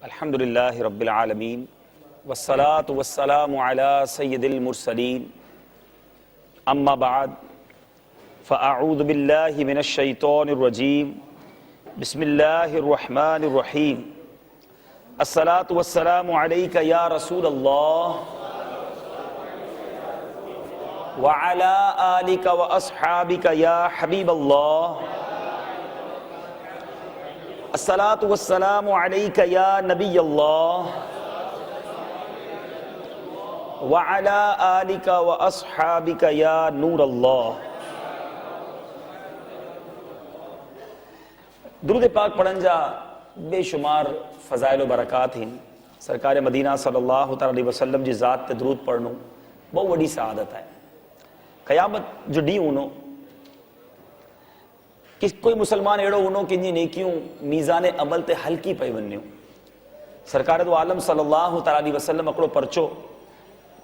الحمد للہ رب العالمین والصلاة والسلام علی سید المرسلین اما بعد فاعوذ باللہ من الشیطان الرجیم بسم اللہ الرحمن الرحیم الصلاة والسلام علیک یا رسول اللہ وعلی آلک واصحابک یا حبیب اللہ الصلاة والسلام علیک یا نبی اللہ وعلی آلک واصحابک یا نور اللہ۔ درود پاک پڑھن جا بے شمار فضائل و برکات ہیں۔ سرکار مدینہ صلی اللہ علیہ وسلم جی ذات تے درود پڑھنو بہت وڈی سعادت ہے۔ قیامت جو ڈی ہونو کہ کوئی مسلمان ایڑو ہونو کہ جی نیکیوں میزان عمل تے ہلکی پئی ونیو۔ سرکار دو عالم صلی اللہ علیہ وسلم اکڑو پرچو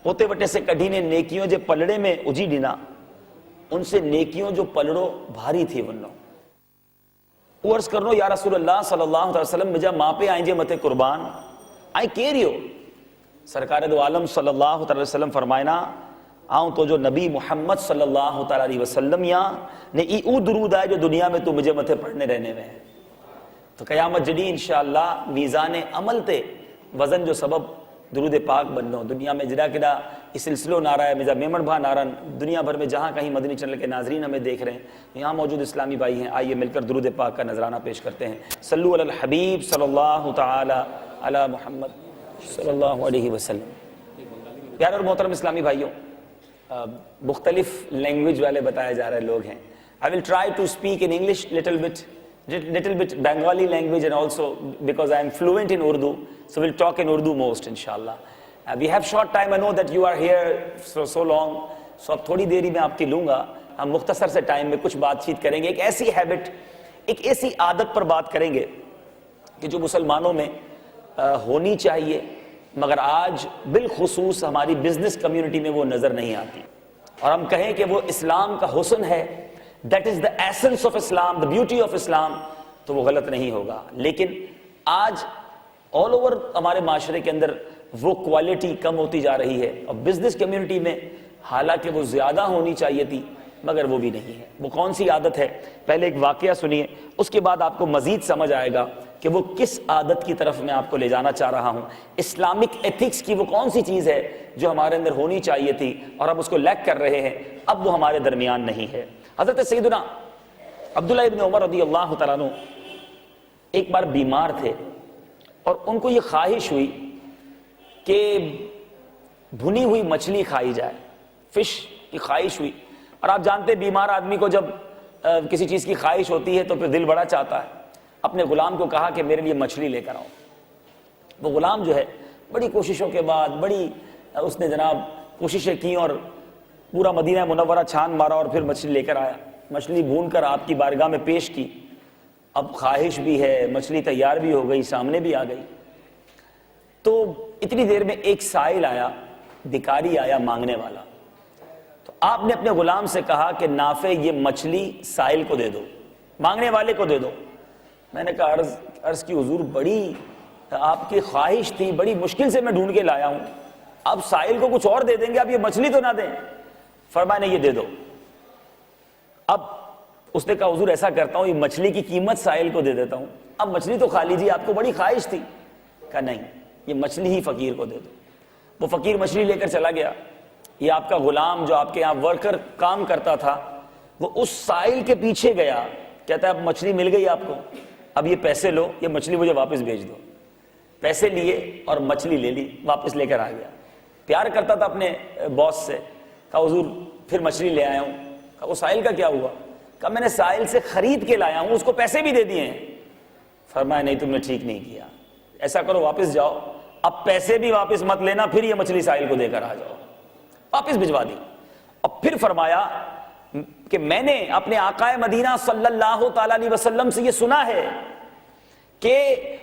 پوتے وٹے سے کڈھینے نیکیوں جے پلڑے میں اجی ڈینا، ان سے نیکیوں جو پلڑو بھاری تھی ونو۔ وہ عرض کرنو یا رسول اللہ صلی اللہ علیہ وسلم مجھا ماں پہ آئیں جے متے قربان آئیں کیریو۔ سرکار دو عالم صلی اللہ علیہ وسلم فرمائنا آؤں تو جو نبی محمد صلی اللہ علیہ وسلم یا نے ای او درود آئے جو دنیا میں تو مجھے متے پڑھنے رہنے میں ہے۔ تو قیامت جڑی انشاءاللہ میزان عمل تے وزن جو سبب درود پاک بننو دنیا میں جڑا کدا اس سلسلوں نعرہ ہے مجھا میمن بھا نعرہ دنیا بھر میں جہاں کہیں مدنی چینل کے ناظرین ہمیں دیکھ رہے ہیں، یہاں موجود اسلامی بھائی ہیں، آئیے مل کر درود پاک کا نذرانہ پیش کرتے ہیں۔ صلو علی الحبیب صلی اللہ تعالی علی محمد صلی اللہ علیہ وسلم۔ پیارے اور محترم اسلامی بھائیوں، مختلف لینگویج والے بتائے جا رہے لوگ ہیں۔ I will try to speak in English little bit Bengali language, and also because I am fluent in Urdu, so we'll talk in Urdu most inshallah. We have short time, I know that you are here for so long, so اب تھوڑی دیری میں آپ کی لوں گا، ہم مختصر سے ٹائم میں کچھ بات چیت کریں گے، ایک ایسی ہیبٹ، ایک ایسی عادت پر بات کریں گے کہ جو مسلمانوں میں ہونی چاہیے مگر آج بالخصوص ہماری بزنس کمیونٹی میں وہ نظر نہیں آتی، اور ہم کہیں کہ وہ اسلام کا حسن ہے، that is the essence of Islam, the beauty of Islam، تو وہ غلط نہیں ہوگا۔ لیکن آج all over ہمارے معاشرے کے اندر وہ کوالٹی کم ہوتی جا رہی ہے، اور بزنس کمیونٹی میں حالانکہ وہ زیادہ ہونی چاہیے تھی مگر وہ بھی نہیں ہے۔ وہ کون سی عادت ہے؟ پہلے ایک واقعہ سنیے، اس کے بعد آپ کو مزید سمجھ آئے گا کہ وہ کس عادت کی طرف میں آپ کو لے جانا چاہ رہا ہوں۔ اسلامک ایتھکس کی وہ کون سی چیز ہے جو ہمارے اندر ہونی چاہیے تھی اور اب اس کو لیک کر رہے ہیں، اب وہ ہمارے درمیان نہیں ہے۔ حضرت سیدنا عبداللہ ابن عمر رضی اللہ تعالیٰ عنہ ایک بار بیمار تھے، اور ان کو یہ خواہش ہوئی کہ بھنی ہوئی مچھلی کھائی جائے، فش کی خواہش ہوئی، اور آپ جانتے ہیں بیمار آدمی کو جب کسی چیز کی خواہش ہوتی ہے تو پھر دل بڑا چاہتا ہے۔ اپنے غلام کو کہا کہ میرے لیے مچھلی لے کر آؤ۔ وہ غلام جو ہے بڑی کوششوں کے بعد اس نے جناب کوششیں کی اور پورا مدینہ منورہ چھان مارا اور پھر مچھلی لے کر آیا۔ مچھلی بھون کر آپ کی بارگاہ میں پیش کی۔ اب خواہش بھی ہے، مچھلی تیار بھی ہو گئی، سامنے بھی آ گئی، تو اتنی دیر میں ایک سائل آیا، بھکاری آیا مانگنے والا۔ تو آپ نے اپنے غلام سے کہا کہ نافع یہ مچھلی سائل کو دے دو، مانگنے والے کو دے دو۔ میں نے کہا عرض کی حضور بڑی آپ کی خواہش تھی، بڑی مشکل سے میں ڈھونڈ کے لایا ہوں، اب سائل کو کچھ اور دے دیں گے، اب یہ مچھلی تو نہ دیں۔ فرمایا نہیں، یہ دے دو۔ اب اس نے کہا حضور ایسا کرتا ہوں یہ مچھلی کی قیمت سائل کو دے دیتا ہوں، اب مچھلی تو کھا لیجیے، آپ کو بڑی خواہش تھی۔ کہا نہیں، یہ مچھلی ہی فقیر کو دے دو۔ وہ فقیر مچھلی لے کر چلا گیا۔ یہ آپ کا غلام جو آپ کے یہاں ورکر کام کرتا تھا وہ اس سائل کے پیچھے گیا، کہتا ہے اب مچھلی مل گئی آپ کو، اب یہ پیسے لو، یہ مچھلی مجھے واپس بھیج دو۔ پیسے لیے اور مچھلی لے لی، واپس لے کر آ گیا۔ پیار کرتا تھا اپنے باس سے۔ کہا حضور پھر مچھلی لے آیا ہوں۔ کہا وہ سائل کا کیا ہوا؟ کہا میں نے سائل سے خرید کے لایا ہوں، اس کو پیسے بھی دے دیے ہیں۔ فرمایا نہیں، تم نے ٹھیک نہیں کیا، ایسا کرو واپس جاؤ، اب پیسے بھی واپس مت لینا، پھر یہ مچھلی سائل کو دے کر آ جاؤ۔ واپس بھجوا دی۔ اور پھر فرمایا کہ میں نے اپنے آقا مدینہ صلی اللہ تعالی علیہ وسلم سے یہ سنا ہے کہ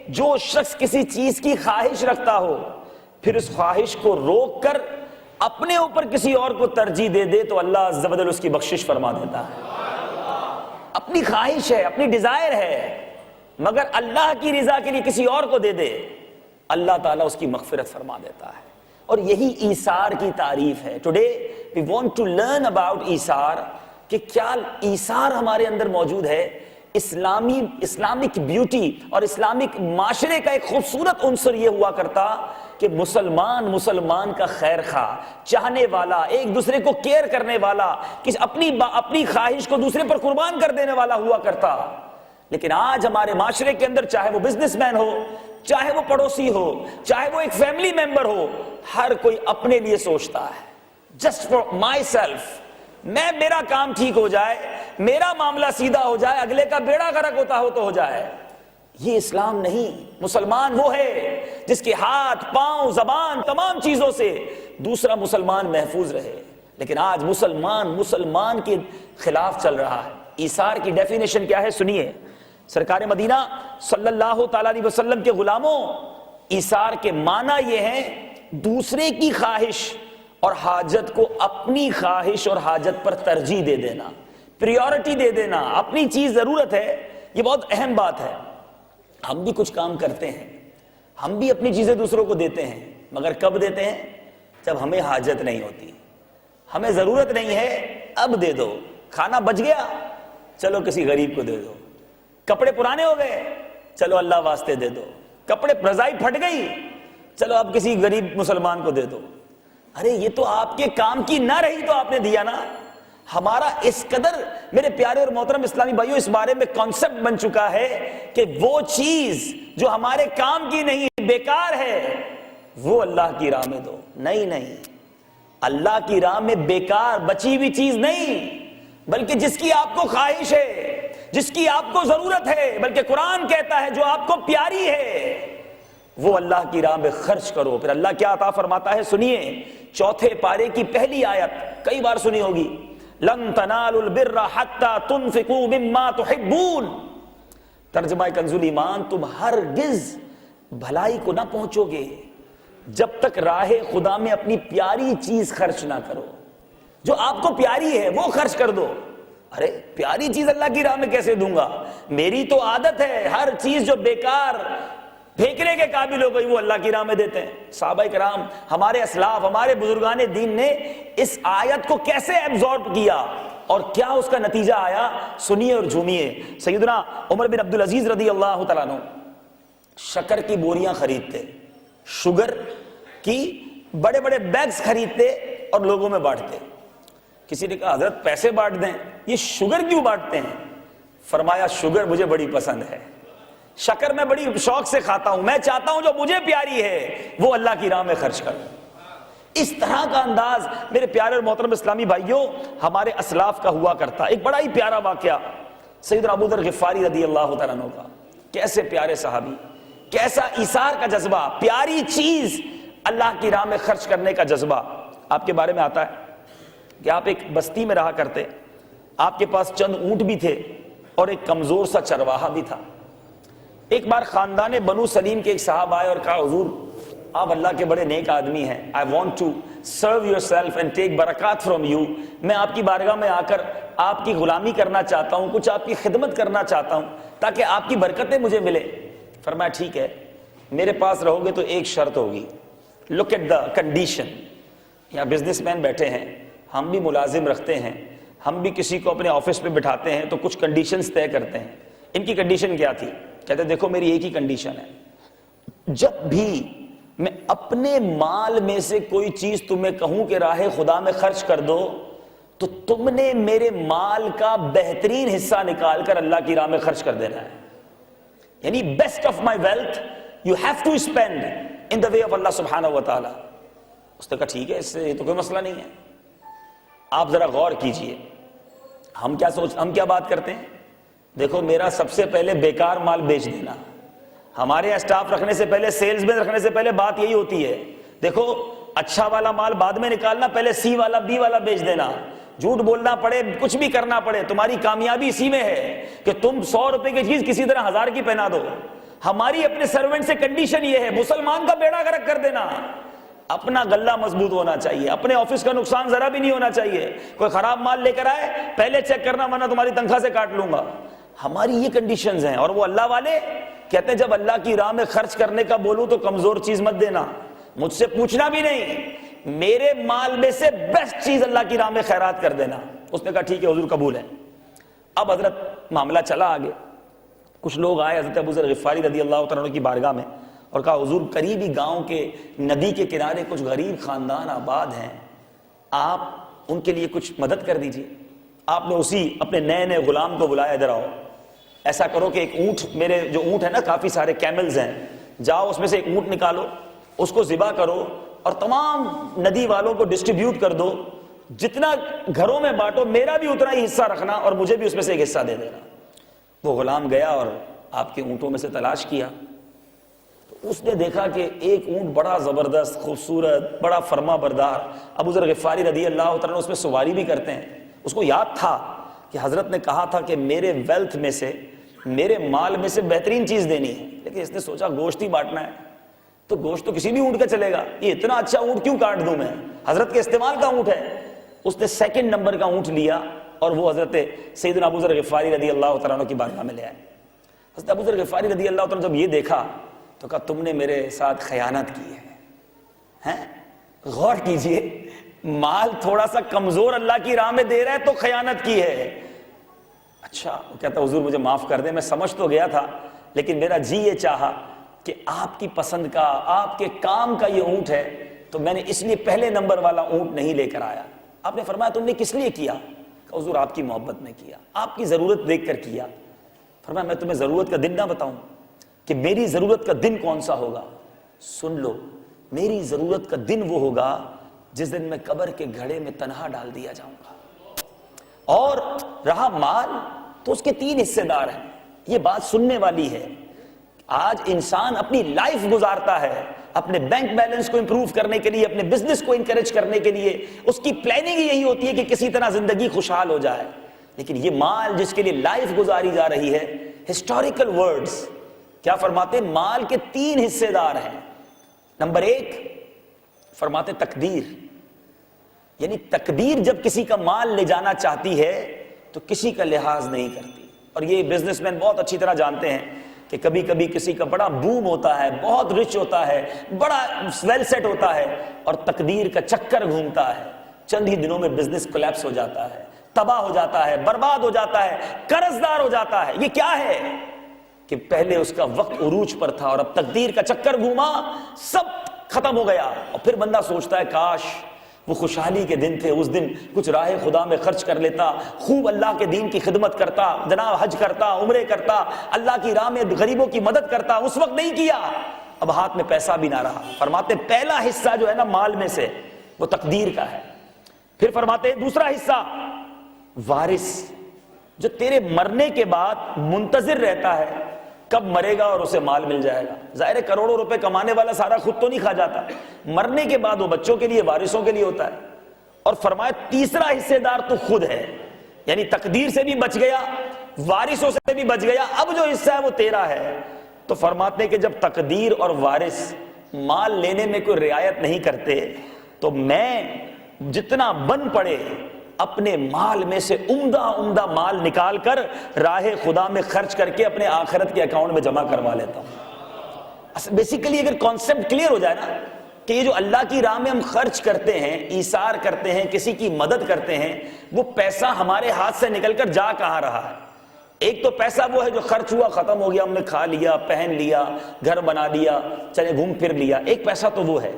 جو شخص کسی چیز کی خواہش رکھتا ہو پھر اس خواہش کو روک کر اپنے اوپر کسی اور کو ترجیح دے دے تو اللہ عز و جل اس کی بخشش فرما دیتا ہے۔ اپنی خواہش ہے، اپنی ڈیزائر ہے، مگر اللہ کی رضا کے لیے کسی اور کو دے دے اللہ تعالیٰ اس کی مغفرت فرما دیتا ہے. اور یہی ایثار کی تعریف ہے. Today we want to learn about ایثار, کہ کیا ایثار ہمارے اندر موجود ہے. اسلامک بیوٹی اور اسلامک معاشرے کا ایک خوبصورت عنصر یہ ہوا کرتا کہ مسلمان کا خیر خواہ, چاہنے والا, ایک دوسرے کو کیئر کرنے والا, اپنی خواہش کو دوسرے پر قربان کر دینے والا ہوا کرتا. لیکن آج ہمارے معاشرے کے اندر, چاہے وہ بزنس مین ہو, چاہے وہ پڑوسی ہو, چاہے وہ ایک فیملی ممبر ہو, ہر کوئی اپنے لیے سوچتا ہے. جسٹ فار مائی سیلف, میرا کام ٹھیک ہو جائے, میرا معاملہ سیدھا ہو جائے, اگلے کا بیڑا غرق ہوتا ہو تو ہو جائے. یہ اسلام نہیں. مسلمان وہ ہے جس کے ہاتھ, پاؤں, زبان, تمام چیزوں سے دوسرا مسلمان محفوظ رہے. لیکن آج مسلمان کے خلاف چل رہا ہے. ایثار کی ڈیفینیشن کیا ہے سنیے. سرکار مدینہ صلی اللہ تعالی علیہ وسلم کے غلاموں, ایثار کے معنی یہ ہے دوسرے کی خواہش اور حاجت کو اپنی خواہش اور حاجت پر ترجیح دے دینا, پریورٹی دے دینا. اپنی چیز ضرورت ہے, یہ بہت اہم بات ہے. ہم بھی کچھ کام کرتے ہیں, ہم بھی اپنی چیزیں دوسروں کو دیتے ہیں, مگر کب دیتے ہیں؟ جب ہمیں حاجت نہیں ہوتی, ہمیں ضرورت نہیں ہے, اب دے دو. کھانا بچ گیا, چلو کسی غریب کو دے دو. کپڑے پرانے ہو گئے, چلو اللہ واسطے دے دو. کپڑے رضائی پھٹ گئی, چلو اب کسی غریب مسلمان کو دے دو. ارے یہ تو آپ کے کام کی نہ رہی تو آپ نے دیا نا. ہمارا اس قدر میرے پیارے اور محترم اسلامی بھائیوں اس بارے میں کانسیپٹ بن چکا ہے کہ وہ چیز جو ہمارے کام کی نہیں, بیکار ہے, وہ اللہ کی راہ میں دو. نہیں, اللہ کی راہ میں بیکار بچی ہوئی چیز نہیں, بلکہ جس کی آپ کو خواہش ہے, جس کی آپ کو ضرورت ہے, بلکہ قرآن کہتا ہے جو آپ کو پیاری ہے, وہ اللہ کی راہ میں خرچ کرو. پھر اللہ کیا عطا فرماتا ہے سنیے. چوتھے پارے کی پہلی آیت کئی بار سنی ہوگی, لن تنالوا البر حتى تنفقوا مما تحبون. ترجمہ کنز ایمان, تم ہرگز بھلائی کو نہ پہنچو گے جب تک راہ خدا میں اپنی پیاری چیز خرچ نہ کرو. جو آپ کو پیاری ہے وہ خرچ کر دو. ارے پیاری چیز اللہ کی راہ میں کیسے دوں گا؟ میری تو عادت ہے ہر چیز جو بیکار پھینکنے کے قابل ہو گئی وہ اللہ کی راہ میں دیتے ہیں. صحابہ کرام, ہمارے اسلاف, ہمارے بزرگان دین نے اس آیت کو کیسے ایبزارب کیا اور کیا اس کا نتیجہ آیا, سنیے اور جھومیے. سیدنا عمر بن عبدالعزیز رضی اللہ تعالیٰ عنہ شکر کی بوریاں خریدتے, شوگر کی بڑے بڑے بیگز خریدتے اور لوگوں میں بانٹتے. کسی نے کہا حضرت پیسے بانٹ دیں, یہ شوگر کیوں بانٹتے ہیں؟ فرمایا شوگر مجھے بڑی پسند ہے, شکر میں بڑی شوق سے کھاتا ہوں, میں چاہتا ہوں جو مجھے پیاری ہے وہ اللہ کی راہ میں خرچ کروں. اس طرح کا انداز میرے پیارے اور محترم اسلامی بھائیوں ہمارے اسلاف کا ہوا کرتا. ایک بڑا ہی پیارا واقعہ سیدنا ابو ذر غفاری رضی اللہ تعالیٰ عنہ کا. کیسے پیارے صحابی, کیسا ایثار کا جذبہ, پیاری چیز اللہ کی راہ میں خرچ کرنے کا جذبہ. آپ کے بارے میں آتا ہے کہ آپ ایک بستی میں رہا کرتے, آپ کے پاس چند اونٹ بھی تھے اور ایک کمزور سا چرواہا بھی تھا. ایک بار خاندان بنو سلیم کے ایک صاحب آئے اور کہا حضور آپ اللہ کے بڑے نیک آدمی ہیں, I want to serve yourself and take برکات from you. میں آپ کی بارگاہ میں آ کر آپ کی غلامی کرنا چاہتا ہوں, کچھ آپ کی خدمت کرنا چاہتا ہوں تاکہ آپ کی برکتیں مجھے ملے. فرمایا ٹھیک ہے, میرے پاس رہو گے تو ایک شرط ہوگی. look at the condition. یہاں بزنس مین بیٹھے ہیں, ہم بھی ملازم رکھتے ہیں, ہم بھی کسی کو اپنے آفس پہ بٹھاتے ہیں تو کچھ کنڈیشنز طے کرتے ہیں. ان کی کنڈیشن کیا تھی؟ کہتے دیکھو میری ایک ہی کنڈیشن ہے, جب بھی میں اپنے مال میں سے کوئی چیز تمہیں کہوں کہ راہ خدا میں خرچ کر دو تو تم نے میرے مال کا بہترین حصہ نکال کر اللہ کی راہ میں خرچ کر دینا ہے. یعنی best of my wealth you have to spend in the way of اللہ سبحانہ و تعالی. اس نے کہا ٹھیک ہے, اس سے تو کوئی مسئلہ نہیں ہے. آپ ذرا غور کیجئے, ہم کیا بات کرتے ہیں, دیکھو میرا سب سے پہلے بیکار مال بیچ دینا. ہمارے اسٹاف رکھنے سے پہلے, سیلز مین رکھنے سے پہلے بات یہی ہوتی ہے, دیکھو اچھا والا مال بعد میں نکالنا, پہلے سی والا بی والا بیچ دینا. جھوٹ بولنا پڑے, کچھ بھی کرنا پڑے, تمہاری کامیابی اسی میں ہے کہ تم 100 روپے کی چیز کسی طرح 1000 کی پہنا دو. ہماری اپنے سرونٹ سے کنڈیشن یہ ہے, مسلمان کا بیڑا غرق کر دینا. اپنا غلہ مضبوط ہونا چاہیے, اپنے آفس کا نقصان ذرا بھی نہیں ہونا چاہیے. کوئی خراب مال لے کر آئے پہلے چیک کرنا ورنہ تمہاری تنخواہ سے کاٹ لوں گا. ہماری یہ کنڈیشنز ہیں. اور وہ اللہ والے کہتے ہیں جب اللہ کی راہ میں خرچ کرنے کا بولوں تو کمزور چیز مت دینا، مجھ سے پوچھنا بھی نہیں، میرے مال میں سے بیسٹ چیز اللہ کی راہ میں خیرات کر دینا۔ اس نے کہا ٹھیک ہے حضور قبول ہے۔ اب حضرت معاملہ چلا آگے، کچھ لوگ آئے حضرت ابو ذر غفاری رضی اللہ تعالیٰ عنہ کی بارگاہ میں اور کہا حضور قریبی گاؤں کے ندی کے کنارے کچھ غریب خاندان آباد ہیں، آپ ان کے لیے کچھ مدد کر دیجئے۔ آپ نے اسی اپنے نئے نئے غلام کو بلایا، ادھر آؤ، ایسا کرو کہ ایک اونٹ، میرے جو اونٹ ہے نا کافی سارے کیملز ہیں، جاؤ اس میں سے ایک اونٹ نکالو، اس کو ذبح کرو اور تمام ندی والوں کو ڈسٹریبیوٹ کر دو، جتنا گھروں میں بانٹو، میرا بھی اتنا ہی حصہ رکھنا اور مجھے بھی اس میں سے ایک حصہ دے دینا۔ وہ غلام گیا اور آپ کے اونٹوں میں سے تلاش کیا، تو اس نے دیکھا کہ ایک اونٹ بڑا زبردست خوبصورت بڑا فرما بردار، ابو ذر غفاری رضی اللہ تعالیٰ اس میں سواری بھی کرتے ہیں۔ اس کو یاد تھا کہ حضرت نے کہا تھا کہ میرے ویلتھ میں سے، میرے مال میں سے بہترین چیز دینی ہے، لیکن اس نے سوچا گوشت ہی بانٹنا ہے تو گوشت تو کسی بھی اونٹ کا چلے گا، یہ اتنا اچھا اونٹ کیوں کاٹ دوں میں، حضرت کے استعمال کا اونٹ ہے۔ اس نے سیکنڈ نمبر کا اونٹ لیا اور وہ حضرت سیدنا ابو ذر غفاری رضی اللہ تعالیٰ عنہ کی بارگاہ میں لے آئے۔ حضرت ابو ذر غفاری رضی اللہ تعالیٰ جب یہ دیکھا تو کہا تم نے میرے ساتھ خیانت کی ہے۔ غور کیجئے، مال تھوڑا سا کمزور اللہ کی راہ میں دے رہا ہے تو خیانت کی ہے۔ اچھا، وہ کہتا حضور مجھے معاف کر دیں، میں سمجھ تو گیا تھا لیکن میرا جی یہ چاہا کہ آپ کی پسند کا، آپ کے کام کا یہ اونٹ ہے تو میں نے اس لیے پہلے نمبر والا اونٹ نہیں لے کر آیا۔ آپ نے فرمایا تم نے کس لیے کیا؟ کہ حضور آپ کی محبت میں کیا، آپ کی ضرورت دیکھ کر کیا۔ فرمایا میں تمہیں ضرورت کا دن نہ بتاؤں کہ میری ضرورت کا دن کون سا ہوگا؟ سن لو، میری ضرورت کا دن وہ ہوگا جس دن میں قبر کے گھڑے میں تنہا ڈال دیا جاؤں گا۔ اور رہا مال تو اس کے 3 حصے دار ہیں، یہ بات سننے والی ہے۔ آج انسان اپنی لائف گزارتا ہے اپنے بینک بیلنس کو امپروو کرنے کے لیے، اپنے بزنس کو انکریج کرنے کے لیے، اس کی پلاننگ یہی ہوتی ہے کہ کسی طرح زندگی خوشحال ہو جائے، لیکن یہ مال جس کے لیے لائف گزاری جا رہی ہے، ہسٹوریکل ورڈز کیا فرماتے ہیں؟ مال کے 3 حصے دار ہیں۔ نمبر 1 فرماتے تقدیر، یعنی تقدیر جب کسی کا مال لے جانا چاہتی ہے تو کسی کا لحاظ نہیں کرتی، اور یہ بزنس مین بہت اچھی طرح جانتے ہیں کہ کبھی کبھی کسی کا بڑا بوم ہوتا ہے، بہت رچ ہوتا ہے، بڑا ویل سیٹ ہوتا ہے، اور تقدیر کا چکر گھومتا ہے، چند ہی دنوں میں بزنس کولیپس ہو جاتا ہے، تباہ ہو جاتا ہے، برباد ہو جاتا ہے، قرض دار ہو جاتا ہے۔ یہ کیا ہے کہ پہلے اس کا وقت عروج پر تھا اور اب تقدیر کا چکر گھوما، سب ختم ہو گیا، اور پھر بندہ سوچتا ہے کاش وہ خوشحالی کے دن تھے، اس دن کچھ راہ خدا میں خرچ کر لیتا، خوب اللہ کے دین کی خدمت کرتا، جناب حج کرتا، عمرے کرتا، اللہ کی راہ میں غریبوں کی مدد کرتا، اس وقت نہیں کیا، اب ہاتھ میں پیسہ بھی نہ رہا۔ فرماتے پہلا حصہ جو ہے نا مال میں سے وہ تقدیر کا ہے۔ پھر فرماتے دوسرا حصہ وارث، جو تیرے مرنے کے بعد منتظر رہتا ہے کب مرے گا اور اسے مال مل جائے گا۔ ظاہر ہے کروڑوں روپے کمانے والا سارا خود تو نہیں کھا جاتا، مرنے کے بعد وہ بچوں کے لیے، وارثوں کے لیے ہوتا ہے۔ اور فرمایا تیسرا حصے دار تو خود ہے، یعنی تقدیر سے بھی بچ گیا، وارثوں سے بھی بچ گیا، اب جو حصہ ہے وہ تیرا ہے۔ تو فرماتے کہ جب تقدیر اور وارث مال لینے میں کوئی رعایت نہیں کرتے تو میں جتنا بن پڑے اپنے مال میں سے عمدہ عمدہ مال نکال کر راہ خدا میں خرچ کر کے اپنے آخرت کے اکاؤنٹ میں جمع کروا لیتا ہوں۔ بیسیکلی اگر کانسیپٹ کلیئر ہو جائے نا کہ یہ جو اللہ کی راہ میں ہم خرچ کرتے ہیں، ایثار کرتے ہیں، کسی کی مدد کرتے ہیں، وہ پیسہ ہمارے ہاتھ سے نکل کر جا کہاں رہا ہے۔ ایک تو پیسہ وہ ہے جو خرچ ہوا، ختم ہو گیا، ہم نے کھا لیا، پہن لیا، گھر بنا لیا، چلے گھوم پھر لیا، ایک پیسہ تو وہ ہے۔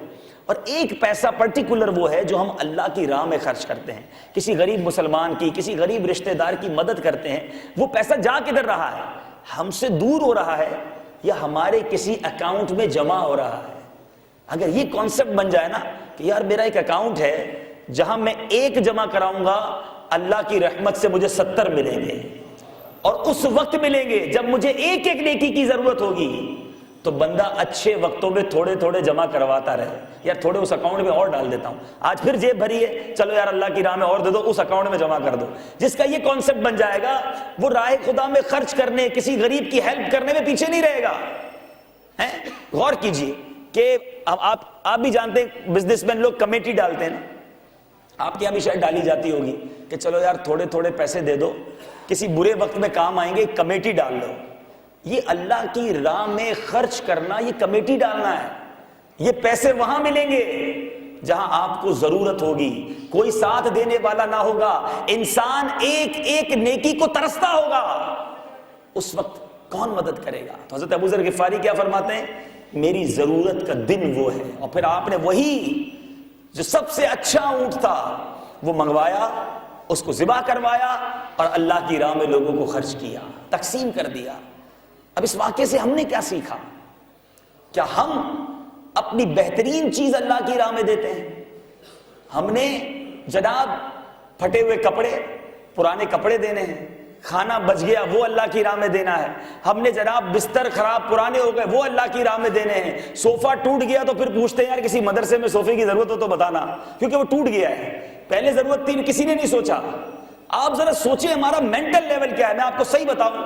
اور ایک پیسہ پرٹیکولر وہ ہے جو ہم اللہ کی راہ میں خرچ کرتے ہیں، کسی غریب مسلمان کی، کسی غریب رشتہ دار کی مدد کرتے ہیں، وہ پیسہ جا کدھر رہا ہے؟ ہم سے دور ہو رہا ہے یا ہمارے کسی اکاؤنٹ میں جمع ہو رہا ہے؟ اگر یہ کانسیپٹ بن جائے نا کہ یار میرا ایک اکاؤنٹ ہے جہاں میں 1 جمع کراؤں گا، اللہ کی رحمت سے مجھے 70 ملیں گے، اور اس وقت ملیں گے جب مجھے ایک نیکی کی ضرورت ہوگی، تو بندہ اچھے وقتوں میں تھوڑے تھوڑے جمع کرواتا رہے، یار تھوڑے اس اکاؤنٹ میں اور ڈال دیتا ہوں، آج پھر جیب بھری ہے، چلو یار اللہ کی راہ میں اور دے دو، اس اکاؤنٹ میں جمع کر دو۔ جس کا یہ کانسیپٹ بن جائے گا وہ راہ خدا میں خرچ کرنے، کسی غریب کی ہیلپ کرنے میں پیچھے نہیں رہے گا۔ غور کیجئے کہ آپ بھی جانتے ہیں بزنس مین لوگ کمیٹی ڈالتے ہیں نا، آپ کے یہاں بھی شاید ڈالی جاتی ہوگی کہ چلو یار تھوڑے تھوڑے پیسے دے دو، کسی برے وقت میں کام آئیں گے، کمیٹی ڈال لو۔ یہ اللہ کی راہ میں خرچ کرنا، یہ کمیٹی ڈالنا ہے. یہ پیسے وہاں ملیں گے جہاں آپ کو ضرورت ہوگی، کوئی ساتھ دینے والا نہ ہوگا، انسان ایک ایک نیکی کو ترستا ہوگا، اس وقت کون مدد کرے گا؟ تو حضرت ابو ذر غفاری کیا فرماتے ہیں؟ میری ضرورت کا دن وہ ہے. اور پھر آپ نے وہی جو سب سے اچھا اونٹ تھا وہ منگوایا، اس کو ذبح کروایا اور اللہ کی راہ میں لوگوں کو خرچ کیا، تقسیم کر دیا. اب اس واقعے سے ہم نے کیا سیکھا؟ کیا ہم اپنی بہترین چیز اللہ کی راہ میں دیتے ہیں؟ ہم نے جناب پھٹے ہوئے کپڑے، پرانے کپڑے دینے ہیں، کھانا بچ گیا وہ اللہ کی راہ میں دینا ہے. ہم نے جناب بستر خراب پرانے ہو گئے وہ اللہ کی راہ میں دینے ہیں. صوفہ ٹوٹ گیا تو پھر پوچھتے ہیں یار کسی مدرسے میں صوفے کی ضرورت ہو تو بتانا، کیونکہ وہ ٹوٹ گیا ہے. پہلے ضرورت تھی کسی نے نہیں سوچا. آپ ذرا سوچیں ہمارا مینٹل لیول کیا ہے. میں آپ کو صحیح بتاؤں،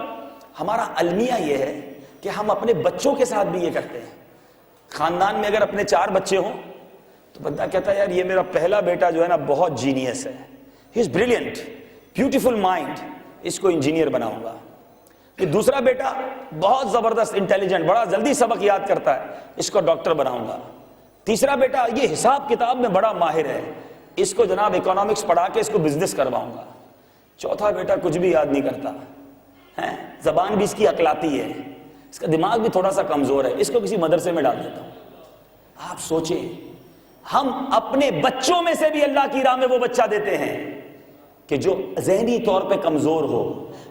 ہمارا المیہ یہ ہے کہ ہم اپنے بچوں کے ساتھ بھی یہ کرتے ہیں. خاندان میں اگر اپنے 4 بچے ہوں تو بندہ کہتا ہے یار یہ میرا پہلا بیٹا جو ہے نا بہت جینیس ہے، ہی از بریلینٹ، بیوٹیفل مائنڈ، اس کو انجینئر بناؤں گا. یہ دوسرا بیٹا بہت زبردست انٹیلیجنٹ، بڑا جلدی سبق یاد کرتا ہے، اس کو ڈاکٹر بناؤں گا. تیسرا بیٹا یہ حساب کتاب میں بڑا ماہر ہے، اس کو جناب اکنامکس پڑھا کے اس کو بزنس کرواؤں گا. چوتھا بیٹا کچھ بھی یاد نہیں کرتا ہے، زبان بھی اس کی اکلاتی ہے، اس کا دماغ بھی تھوڑا سا کمزور ہے، اس کو کسی مدرسے میں ڈال دیتا ہوں. آپ سوچیں ہم اپنے بچوں میں سے بھی اللہ کی راہ میں وہ بچہ دیتے ہیں کہ جو ذہنی طور پہ کمزور ہو،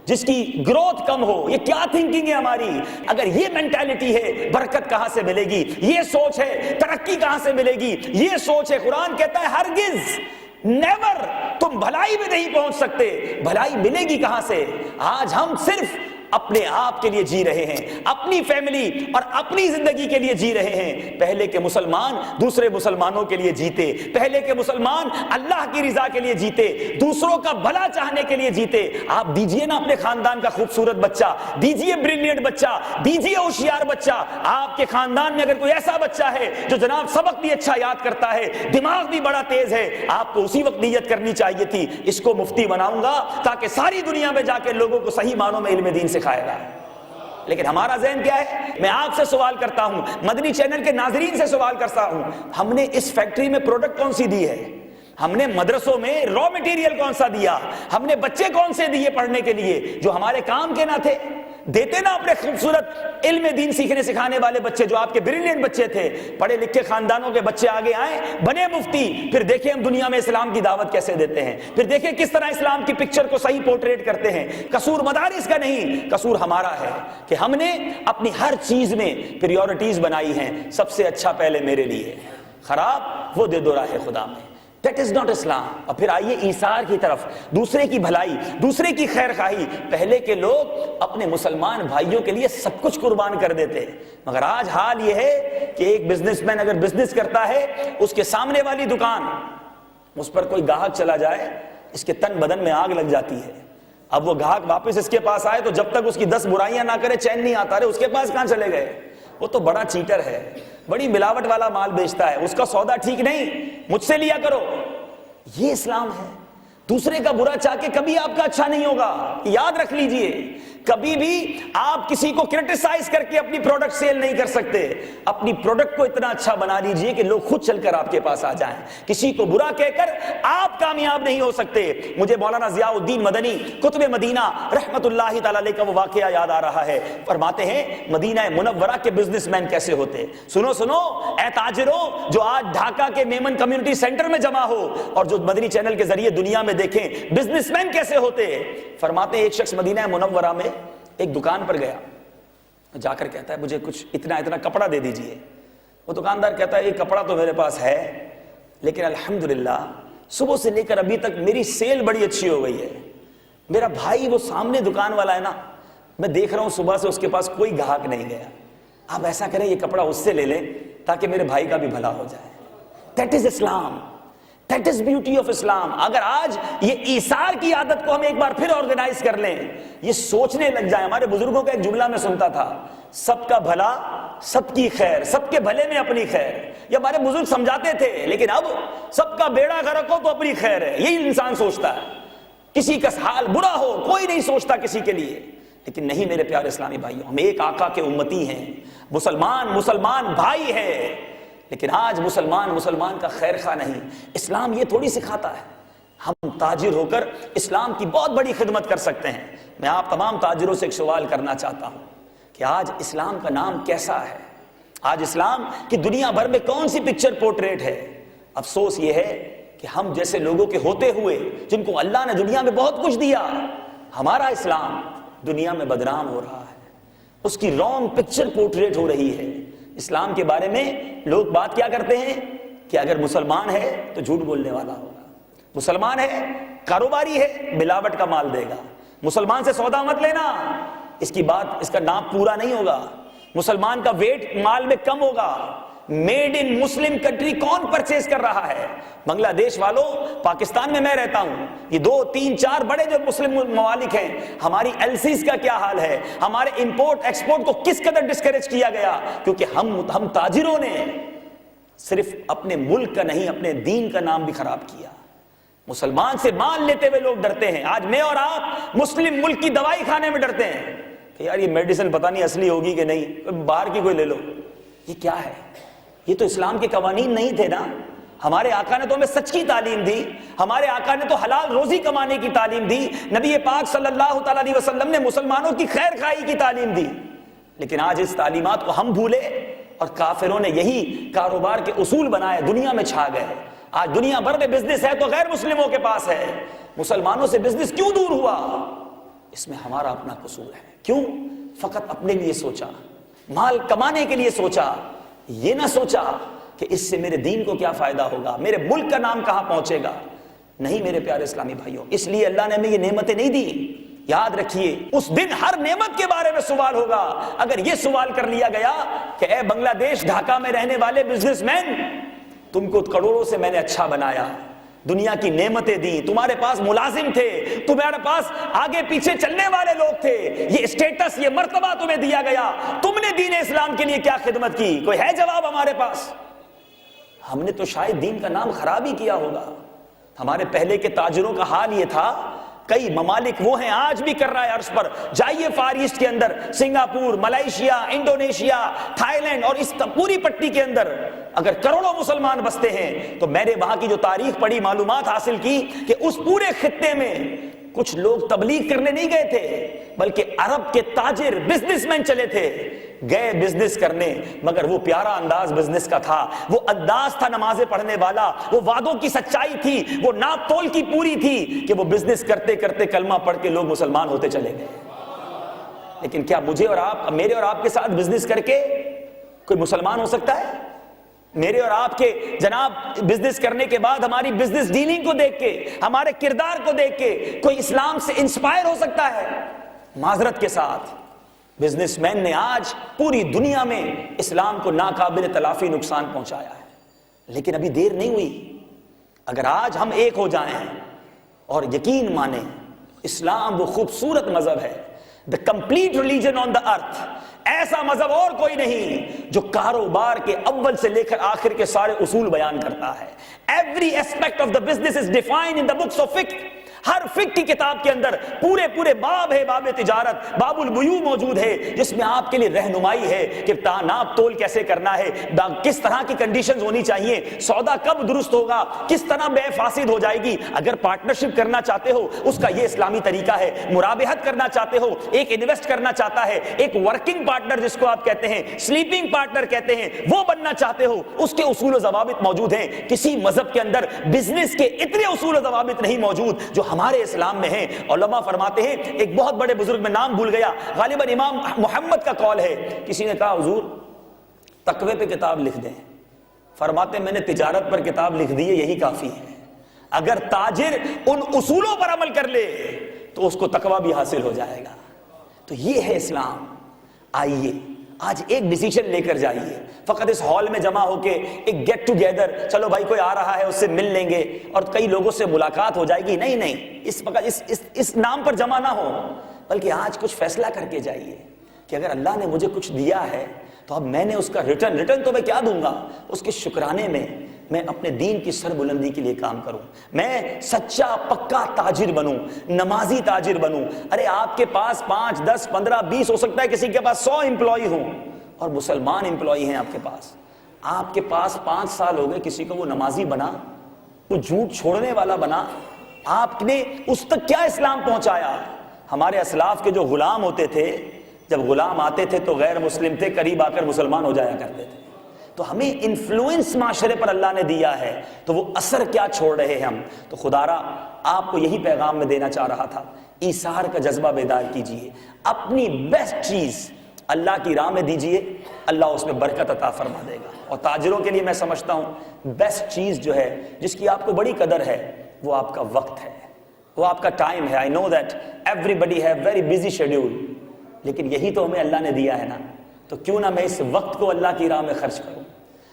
جس کی گروتھ کم ہو. یہ کیا تھنکنگ ہے ہماری؟ اگر یہ مینٹالٹی ہے برکت کہاں سے ملے گی؟ یہ سوچ ہے ترقی کہاں سے ملے گی؟ یہ سوچ ہے قرآن کہتا ہے ہرگز نیور تم بھلائی میں نہیں پہنچ سکتے. بھلائی ملے گی کہاں سے؟ آج ہم صرف اپنے آپ کے لیے جی رہے ہیں، اپنی فیملی اور اپنی زندگی کے لیے جی رہے ہیں. پہلے کے مسلمان دوسرے مسلمانوں کے لیے جیتے، پہلے کے مسلمان اللہ کی رضا کے لیے جیتے، دوسروں کا بھلا چاہنے کے لیے جیتے. آپ دیجئے نا اپنے خاندان کا خوبصورت بچہ، دیجئے بریلینٹ بچہ، دیجئے ہوشیار بچہ. آپ کے خاندان میں اگر کوئی ایسا بچہ ہے جو جناب سبق بھی اچھا یاد کرتا ہے، دماغ بھی بڑا تیز ہے، آپ کو اسی وقت نیت کرنی چاہیے تھی اس کو مفتی بناؤں گا تاکہ ساری دنیا میں جا کے لوگوں کو صحیح معنوں میں علم دین سکھائے گا. لیکن ہمارا ذہن کیا ہے؟ میں آپ سے سوال کرتا ہوں، مدنی چینل کے ناظرین سے سوال کرتا ہوں، ہم نے اس فیکٹری میں پروڈکٹ کون سی دی ہے؟ ہم نے مدرسوں میں را مٹیریل کون سا دیا؟ ہم نے بچے کون سے دیے پڑھنے کے لیے جو ہمارے کام کے نہ تھے؟ دیتے نا اپنے خوبصورت علم دین سیکھنے سکھانے والے بچے جو آپ کے بریلینٹ بچے تھے. پڑھے لکھے خاندانوں کے بچے آگے آئیں، بنے مفتی. پھر دیکھیں ہم دنیا میں اسلام کی دعوت کیسے دیتے ہیں، پھر دیکھیں کس طرح اسلام کی پکچر کو صحیح پورٹریٹ کرتے ہیں. قصور مدارس کا نہیں، قصور ہمارا ہے کہ ہم نے اپنی ہر چیز میں پریورٹیز بنائی ہیں. سب سے اچھا پہلے میرے لیے، خراب وہ دے دو راہ خدا میں. That is not Islam. اور پھر آئیے ایثار کی طرف، دوسرے کی بھلائی، دوسرے کی خیر خواہی. پہلے کے لوگ اپنے مسلمان بھائیوں کے لیے سب کچھ قربان کر دیتے، مگر آج حال یہ ہے کہ ایک بزنس مین اگر بزنس کرتا ہے، اس کے سامنے والی دکان، اس پر کوئی گاہک چلا جائے، اس کے تن بدن میں آگ لگ جاتی ہے. اب وہ گاہک واپس اس کے پاس آئے تو جب تک اس کی 10 برائیاں نہ کرے چین نہیں آتا. رہے اس کے پاس کہاں چلے گئے؟ وہ تو بڑا چیٹر ہے، بڑی ملاوٹ والا مال بیچتا ہے، اس کا سودا ٹھیک نہیں، مجھ سے لیا کرو. یہ اسلام ہے. دوسرے کا برا چاہ کے کبھی آپ کا اچھا نہیں ہوگا. یاد رکھ لیجئے، کبھی بھی آپ کسی کو کرٹیسائز کر کے اپنی پروڈکٹ سیل نہیں کر سکتے. اپنی پروڈکٹ کو اتنا اچھا بنا لیجئے کہ لوگ خود چل کر آپ کے پاس آ جائیں. کسی کو برا کہہ کر آپ کامیاب نہیں ہو سکتے. مجھے مولانا ضیاء الدین مدنی قطب مدینہ رحمت اللہ تعالی علیہ کا وہ واقعہ یاد آ رہا ہے. فرماتے ہیں مدینہ منورہ کے بزنس مین کیسے ہوتے. سنو سنو اے تاجروں جو آج ڈھاکہ کے میمن کمیونٹی سینٹر میں جمع ہو اور جو مدنی چینل کے ذریعے دنیا میں دیکھیں بزنس مین کیسے ہوتے. فرماتے ہیں ایک شخص مدینہ منورہ میں ایک دکان پر گیا، جا کر کہتا ہے مجھے کچھ اتنا کپڑا دے دیجئے. وہ دکاندار کہتا ہے یہ کپڑا تو میرے پاس ہے لیکن الحمدللہ صبح سے لے کر ابھی تک میری سیل بڑی اچھی ہو گئی ہے. میرا بھائی وہ سامنے دکان والا ہے نا، میں دیکھ رہا ہوں صبح سے اس کے پاس کوئی گاہک نہیں گیا. آپ ایسا کریں یہ کپڑا اس سے لے لیں تاکہ میرے بھائی کا بھی بھلا ہو جائے. That is Islam, that is beauty of Islam. اگر آج یہ ایثار کی عادت کو ہم ایک بار پھر آرگنائز کر لیں، یہ سوچنے لگ جائیں. ہمارے بزرگوں کا ایک جملہ میں سنتا تھا، سب کا بھلا سب کی خیر، سب کے بھلے میں اپنی خیر. یہ ہمارے بزرگ سمجھاتے تھے، لیکن اب سب کا بیڑا غرق ہو تو اپنی خیر ہے، یہی انسان سوچتا ہے. کسی کا حال برا ہو کوئی نہیں سوچتا کسی کے لیے. لیکن نہیں میرے پیارے اسلامی بھائیوں، ہم ایک آقا کے امتی ہیں، مسلمان بھائی ہے، لیکن آج مسلمان کا خیر خواہ نہیں۔ اسلام یہ تھوڑی سکھاتا ہے ہم تاجر ہو کر اسلام کی بہت بڑی خدمت کر سکتے ہیں۔ میں آپ تمام تاجروں سے ایک سوال کرنا چاہتا ہوں کہ آج اسلام کا نام کیسا ہے؟ آج اسلام کی دنیا بھر میں کون سی پکچر پورٹریٹ ہے؟ افسوس یہ ہے کہ ہم جیسے لوگوں کے ہوتے ہوئے جن کو اللہ نے دنیا میں بہت کچھ دیا، ہمارا اسلام دنیا میں بدنام ہو رہا ہے، اس کی رانگ پکچر پورٹریٹ ہو رہی ہے۔ اسلام کے بارے میں لوگ بات کیا کرتے ہیں کہ اگر مسلمان ہے تو جھوٹ بولنے والا ہوگا، مسلمان ہے کاروباری ہے ملاوٹ کا مال دے گا، مسلمان سے سودا مت لینا، اس کی بات اس کا نام پورا نہیں ہوگا، مسلمان کا ویٹ مال میں کم ہوگا۔ میڈ ان مسلم کنٹری کون پرچیز کر رہا ہے؟ بنگلہ دیش والوں، پاکستان میں رہتا ہوں، یہ 2 3 4 بڑے جو مسلم ممالک ہیں، ہماری ایل سیز کا کیا حال ہے؟ ہمارے امپورٹ ایکسپورٹ کو کس قدر ڈسکریج کیا گیا؟ کیونکہ ہم تاجروں نے صرف اپنے ملک کا نہیں اپنے دین کا نام بھی خراب کیا۔ مسلمان سے مال لیتے ہوئے لوگ ڈرتے ہیں۔ آج میں اور آپ مسلم ملک کی دوائی کھانے میں ڈرتے ہیں کہ یار یہ میڈیسن پتہ نہیں اصلی ہوگی کہ نہیں، باہر کی کوئی لے لو۔ یہ کیا ہے؟ یہ تو اسلام کے قوانین نہیں تھے نا۔ ہمارے آقا نے تو ہمیں سچ کی تعلیم دی، ہمارے آقا نے تو حلال روزی کمانے کی تعلیم دی، نبی پاک صلی اللہ تعالیٰ علیہ وسلم نے مسلمانوں کی خیر خواہی کی تعلیم دی، لیکن آج اس تعلیمات کو ہم بھولے اور کافروں نے یہی کاروبار کے اصول بنائے، دنیا میں چھا گئے۔ آج دنیا بھر میں بزنس ہے تو غیر مسلموں کے پاس ہے، مسلمانوں سے بزنس کیوں دور ہوا؟ اس میں ہمارا اپنا قصور ہے۔ کیوں؟ فقط اپنے لیے سوچا، مال کمانے کے لیے سوچا، یہ نہ سوچا کہ اس سے میرے دین کو کیا فائدہ ہوگا، میرے ملک کا نام کہاں پہنچے گا۔ نہیں میرے پیارے اسلامی بھائیوں، اس لیے اللہ نے ہمیں یہ نعمتیں نہیں دی۔ یاد رکھیے اس دن ہر نعمت کے بارے میں سوال ہوگا۔ اگر یہ سوال کر لیا گیا کہ اے بنگلہ دیش ڈھاکہ میں رہنے والے بزنس مین، تم کو کروڑوں سے میں نے اچھا بنایا، دنیا کی نعمتیں دی، تمہارے پاس ملازم تھے، تمہارے پاس آگے پیچھے چلنے والے لوگ تھے، یہ اسٹیٹس یہ مرتبہ تمہیں دیا گیا، تم نے دین اسلام کے لیے کیا خدمت کی؟ کوئی ہے جواب ہمارے پاس؟ ہم نے تو شاید دین کا نام خراب ہی کیا ہوگا۔ ہمارے پہلے کے تاجروں کا حال یہ تھا، کئی ممالک وہ ہیں آج بھی کر رہا ہے عرض پر، جائیے فار ایسٹ کے اندر، Singapore, Malaysia, Indonesia, Thailand اور اس پوری پٹی کے اندر اگر کروڑوں مسلمان بستے ہیں تو میں نے وہاں کی جو تاریخ پڑھی، معلومات حاصل کی کہ اس پورے خطے میں کچھ لوگ تبلیغ کرنے نہیں گئے تھے بلکہ عرب کے تاجر بزنس مین چلے تھے، گئے بزنس کرنے، مگر وہ پیارا انداز بزنس کا تھا، وہ انداز تھا نمازیں پڑھنے والا، وہ وعدوں کی سچائی تھی، وہ ناپ تول کی پوری تھی کہ وہ بزنس کرتے کرتے کلمہ پڑھ کے لوگ مسلمان ہوتے چلے گئے۔ لیکن کیا مجھے اور آپ، میرے اور آپ کے ساتھ بزنس کر کے کوئی مسلمان ہو سکتا ہے؟ میرے اور آپ کے جناب بزنس کرنے کے بعد ہماری بزنس ڈیلنگ کو دیکھ کے، ہمارے کردار کو دیکھ کے کوئی اسلام سے انسپائر ہو سکتا ہے؟ معذرت کے ساتھ بزنس مین نے آج پوری دنیا میں اسلام کو ناقابل تلافی نقصان پہنچایا ہے، لیکن ابھی دیر نہیں ہوئی۔ اگر آج ہم ایک ہو جائیں اور یقین مانیں اسلام وہ خوبصورت مذہب ہے، the complete religion on the earth، ایسا مذہب اور کوئی نہیں جو کاروبار کے اول سے لے کر آخر کے سارے اصول بیان کرتا ہے۔ Every aspect of the business is defined in the books of fiqh۔ ہر فقہ کی کتاب کے اندر پورے باب ہے، باب تجارت، باب البیوع موجود ہے، جس میں آپ کے لیے رہنمائی ہے کہ ناپ تول کیسے کرنا ہے، کس طرح کی کنڈیشنز ہونی چاہیے، سودا کب درست ہوگا، کس طرح بے فاسد ہو جائے گی۔ اگر پارٹنرشپ کرنا چاہتے ہو اس کا یہ اسلامی طریقہ ہے، مرابحت کرنا چاہتے ہو، ایک انویسٹ کرنا چاہتا ہے، ایک ورکنگ پارٹنر جس کو آپ کہتے ہیں، سلیپنگ پارٹنر کہتے ہیں، وہ بننا چاہتے ہو، اس کے اصول و ضوابط موجود ہیں۔ کسی مذہب کے اندر بزنس کے اتنے اصول و ضوابط نہیں موجود جو ہمارے اسلام میں ہیں۔ علماء فرماتے ہیں، ایک بہت بڑے بزرگ میں نام بھول گیا، غالباً امام محمد کا قول ہے، کسی نے کہا حضور تقوی پہ کتاب لکھ دیں، فرماتے ہیں میں نے تجارت پر کتاب لکھ دی ہے، یہی کافی ہے۔ اگر تاجر ان اصولوں پر عمل کر لے تو اس کو تقوی بھی حاصل ہو جائے گا۔ تو یہ ہے اسلام۔ آئیے آج ایک ڈیسیجن لے کر جائیے، فقط اس ہال میں جمع ہو کے ایک گیٹ ٹوگیدر، چلو بھائی کوئی آ رہا ہے اس سے مل لیں گے اور کئی لوگوں سے ملاقات ہو جائے گی، نہیں، اس نام پر جمع نہ ہو، بلکہ آج کچھ فیصلہ کر کے جائیے کہ اگر اللہ نے مجھے کچھ دیا ہے تو اب میں نے اس کا ریٹرن تو میں کیا دوں گا، اس کے شکرانے میں میں اپنے دین کی سربلندی کے لیے کام کروں، میں سچا پکا تاجر بنوں، نمازی تاجر بنوں۔ ارے آپ کے پاس 5 10 15 20 ہو سکتا ہے کسی کے پاس 100 امپلائی ہوں اور مسلمان امپلائی ہیں آپ کے پاس 5 سال ہو گئے، کسی کو وہ نمازی بنا، وہ جھوٹ چھوڑنے والا بنا، آپ نے اس تک کیا اسلام پہنچایا؟ ہمارے اسلاف کے جو غلام ہوتے تھے، جب غلام آتے تھے تو غیر مسلم تھے، قریب آ کر مسلمان ہو جایا کرتے تھے۔ تو ہمیں انفلوئنس معاشرے پر اللہ نے دیا ہے، تو وہ اثر کیا چھوڑ رہے ہیں ہم؟ تو خدارا آپ کو یہی پیغام میں دینا چاہ رہا تھا، ایثار کا جذبہ بیدار کیجئے، اپنی بیسٹ چیز اللہ کی راہ میں دیجئے، اللہ اس میں برکت عطا فرما دے گا۔ اور تاجروں کے لیے میں سمجھتا ہوں بیسٹ چیز جو ہے، جس کی آپ کو بڑی قدر ہے، وہ آپ کا وقت ہے، وہ آپ کا ٹائم ہے۔ I know that everybody have very busy schedule، لیکن یہی تو ہمیں اللہ نے دیا ہے نا، تو کیوں نہ میں اس وقت کو اللہ کی راہ میں خرچ کروں۔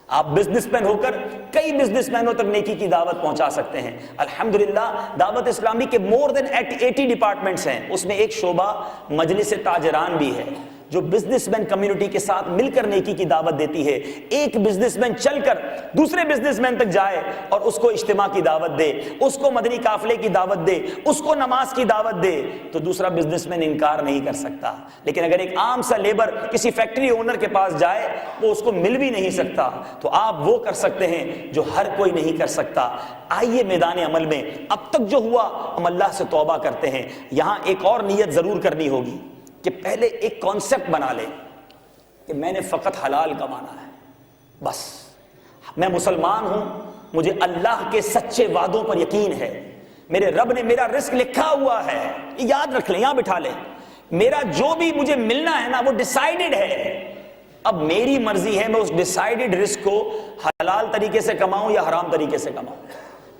آپ بزنس مین ہو کر کئی بزنس مینوں تک نیکی کی دعوت پہنچا سکتے ہیں۔ الحمدللہ دعوت اسلامی کے more than 80 ڈپارٹمنٹس ہیں، اس میں ایک شعبہ مجلس تاجران بھی ہے، جو بزنس مین کمیونٹی کے ساتھ مل کر نیکی کی دعوت دیتی ہے۔ ایک بزنس مین چل کر دوسرے بزنس مین تک جائے اور اس کو اجتماع کی دعوت دے، اس کو مدنی قافلے کی دعوت دے، اس کو نماز کی دعوت دے، تو دوسرا بزنس مین انکار نہیں کر سکتا۔ لیکن اگر ایک عام سا لیبر کسی فیکٹری اونر کے پاس جائے، وہ اس کو مل بھی نہیں سکتا، تو آپ وہ کر سکتے ہیں جو ہر کوئی نہیں کر سکتا۔ آئیے میدان عمل میں اب تک جو ہوا ہم اللہ سے توبہ کرتے ہیں۔ یہاں ایک اور نیت ضرور کرنی ہوگی کہ پہلے ایک کانسیپٹ بنا لے کہ میں نے فقط حلال کمانا ہے، بس میں مسلمان ہوں، مجھے اللہ کے سچے وعدوں پر یقین ہے، میرے رب نے میرا رزق لکھا ہوا ہے، یہ یاد رکھ لیں، یہاں بٹھا لیں، میرا جو بھی مجھے ملنا ہے نا وہ ڈیسائیڈڈ ہے۔ اب میری مرضی ہے میں اس ڈیسائیڈڈ رزق کو حلال طریقے سے کماؤں یا حرام طریقے سے کماؤں۔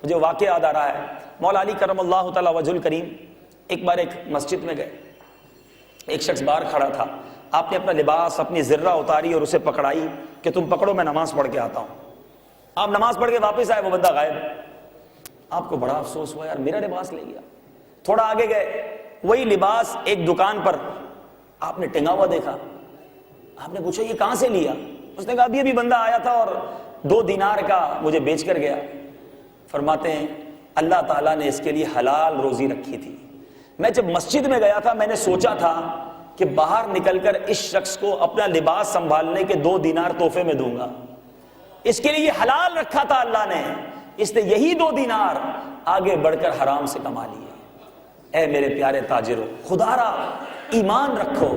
مجھے واقعہ یاد آ رہا ہے، مولا علی کرم اللہ تعالی وجہ الکریم ایک بار ایک مسجد میں گئے، ایک شخص باہر کھڑا تھا، آپ نے اپنا لباس اپنی ذرہ اتاری اور اسے پکڑائی کہ تم پکڑو میں نماز پڑھ کے آتا ہوں۔ آپ نماز پڑھ کے واپس آئے، وہ بندہ غائب۔ آپ کو بڑا افسوس ہوا، یار میرا لباس لے گیا۔ تھوڑا آگے گئے، وہی لباس ایک دکان پر آپ نے ٹنگا ہوا دیکھا۔ آپ نے پوچھا یہ کہاں سے لیا؟ اس نے کہا ابھی بندہ آیا تھا اور 2 دینار کا مجھے بیچ کر گیا۔ فرماتے ہیں اللہ تعالیٰ نے اس کے لیے حلال روزی رکھی تھی۔ میں جب مسجد میں گیا تھا میں نے سوچا تھا کہ باہر نکل کر اس شخص کو اپنا لباس سنبھالنے کے 2 دینار تحفے میں دوں گا، اس کے لیے حلال رکھا تھا اللہ نے، اس نے یہی 2 دینار آگے بڑھ کر حرام سے کما لیے۔ اے میرے پیارے تاجروں، خدا را ایمان رکھو،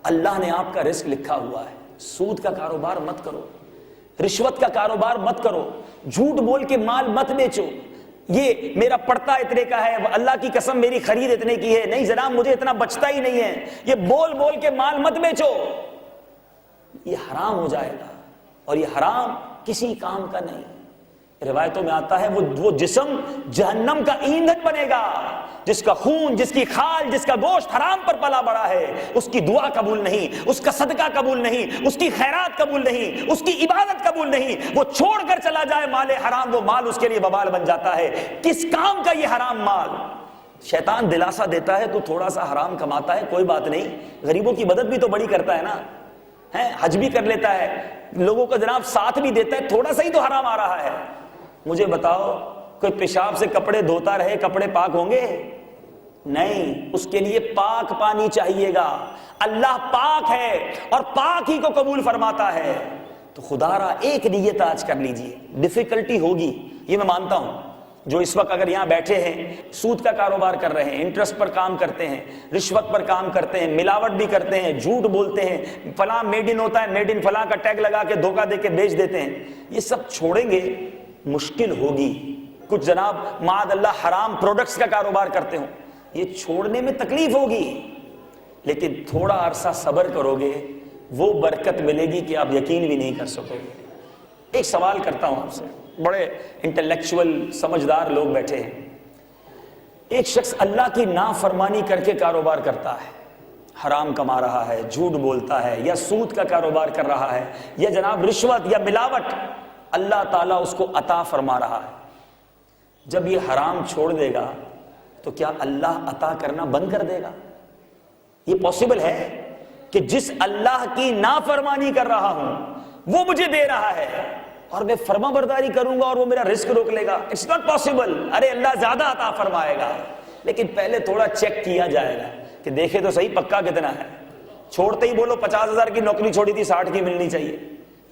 اللہ نے آپ کا رزق لکھا ہوا ہے، سود کا کاروبار مت کرو، رشوت کا کاروبار مت کرو، جھوٹ بول کے مال مت بیچو، یہ میرا پڑتا اتنے کا ہے، اللہ کی قسم میری خرید اتنے کی ہے، نہیں جناب مجھے اتنا بچتا ہی نہیں ہے، یہ بول بول کے مال مت بیچو، یہ حرام ہو جائے گا، اور یہ حرام کسی کام کا نہیں۔ روایتوں میں آتا ہے وہ جسم جہنم کا ایندھن بنے گا، جس کا خون، جس کی کھال، جس کا گوشت حرام پر پلا بڑا ہے، اس کی دعا قبول نہیں، اس کا صدقہ قبول نہیں، اس کی خیرات قبول نہیں، اس کی عبادت قبول نہیں، وہ چھوڑ کر چلا جائے مال حرام، وہ مال اس کے لیے وبال بن جاتا ہے۔ کس کام کا یہ حرام مال؟ شیطان دلاسا دیتا ہے تو تھوڑا سا حرام کماتا ہے، کوئی بات نہیں، غریبوں کی مدد بھی تو بڑی کرتا ہے نا، حج بھی کر لیتا ہے، لوگوں کا جناب ساتھ بھی دیتا ہے، تھوڑا سا ہی تو حرام آ رہا ہے۔ مجھے بتاؤ کوئی پیشاب سے کپڑے دھوتا رہے کپڑے پاک ہوں گے؟ نہیں، اس کے لیے پاک پانی چاہیے گا۔ اللہ پاک ہے اور پاک ہی کو قبول فرماتا ہے۔ تو خدا را ایک نیت آج کر لیجئے، ڈیفیکلٹی ہوگی یہ میں مانتا ہوں، جو اس وقت اگر یہاں بیٹھے ہیں سود کا کاروبار کر رہے ہیں، انٹرسٹ پر کام کرتے ہیں، رشوت پر کام کرتے ہیں، ملاوٹ بھی کرتے ہیں، جھوٹ بولتے ہیں، فلاں میڈ ان ہوتا ہے، میڈ ان فلاں کا ٹیگ لگا کے دھوکہ دے کے بیچ دیتے ہیں، یہ سب چھوڑیں گے مشکل ہوگی۔ کچھ جناب معاذ اللہ حرام پروڈکٹس کا کاروبار کرتے ہوں، یہ چھوڑنے میں تکلیف ہوگی، لیکن تھوڑا عرصہ صبر کرو گے وہ برکت ملے گی کہ آپ یقین بھی نہیں کر سکو گے۔ ایک سوال کرتا ہوں آپ سے، بڑے انٹلیکچوئل سمجھدار لوگ بیٹھے ہیں، ایک شخص اللہ کی نافرمانی کر کے کاروبار کرتا ہے، حرام کما رہا ہے، جھوٹ بولتا ہے، یا سود کا کاروبار کر رہا ہے، یا جناب رشوت یا ملاوٹ، اللہ تعالیٰ اس کو عطا فرما رہا ہے، جب یہ حرام چھوڑ دے گا تو کیا اللہ عطا کرنا بند کر دے گا؟ یہ پاسبل ہے کہ جس اللہ کی نافرمانی کر رہا ہوں وہ مجھے دے رہا ہے، اور میں فرما برداری کروں گا اور وہ میرا رزق روک لے گا. It's not possible. ارے اللہ زیادہ عطا فرمائے گا, لیکن پہلے تھوڑا چیک کیا جائے گا کہ دیکھے تو صحیح پکا کتنا ہے. چھوڑتے ہی بولو 50,000 کی نوکری چھوڑی تھی 60 کی ملنی چاہیے,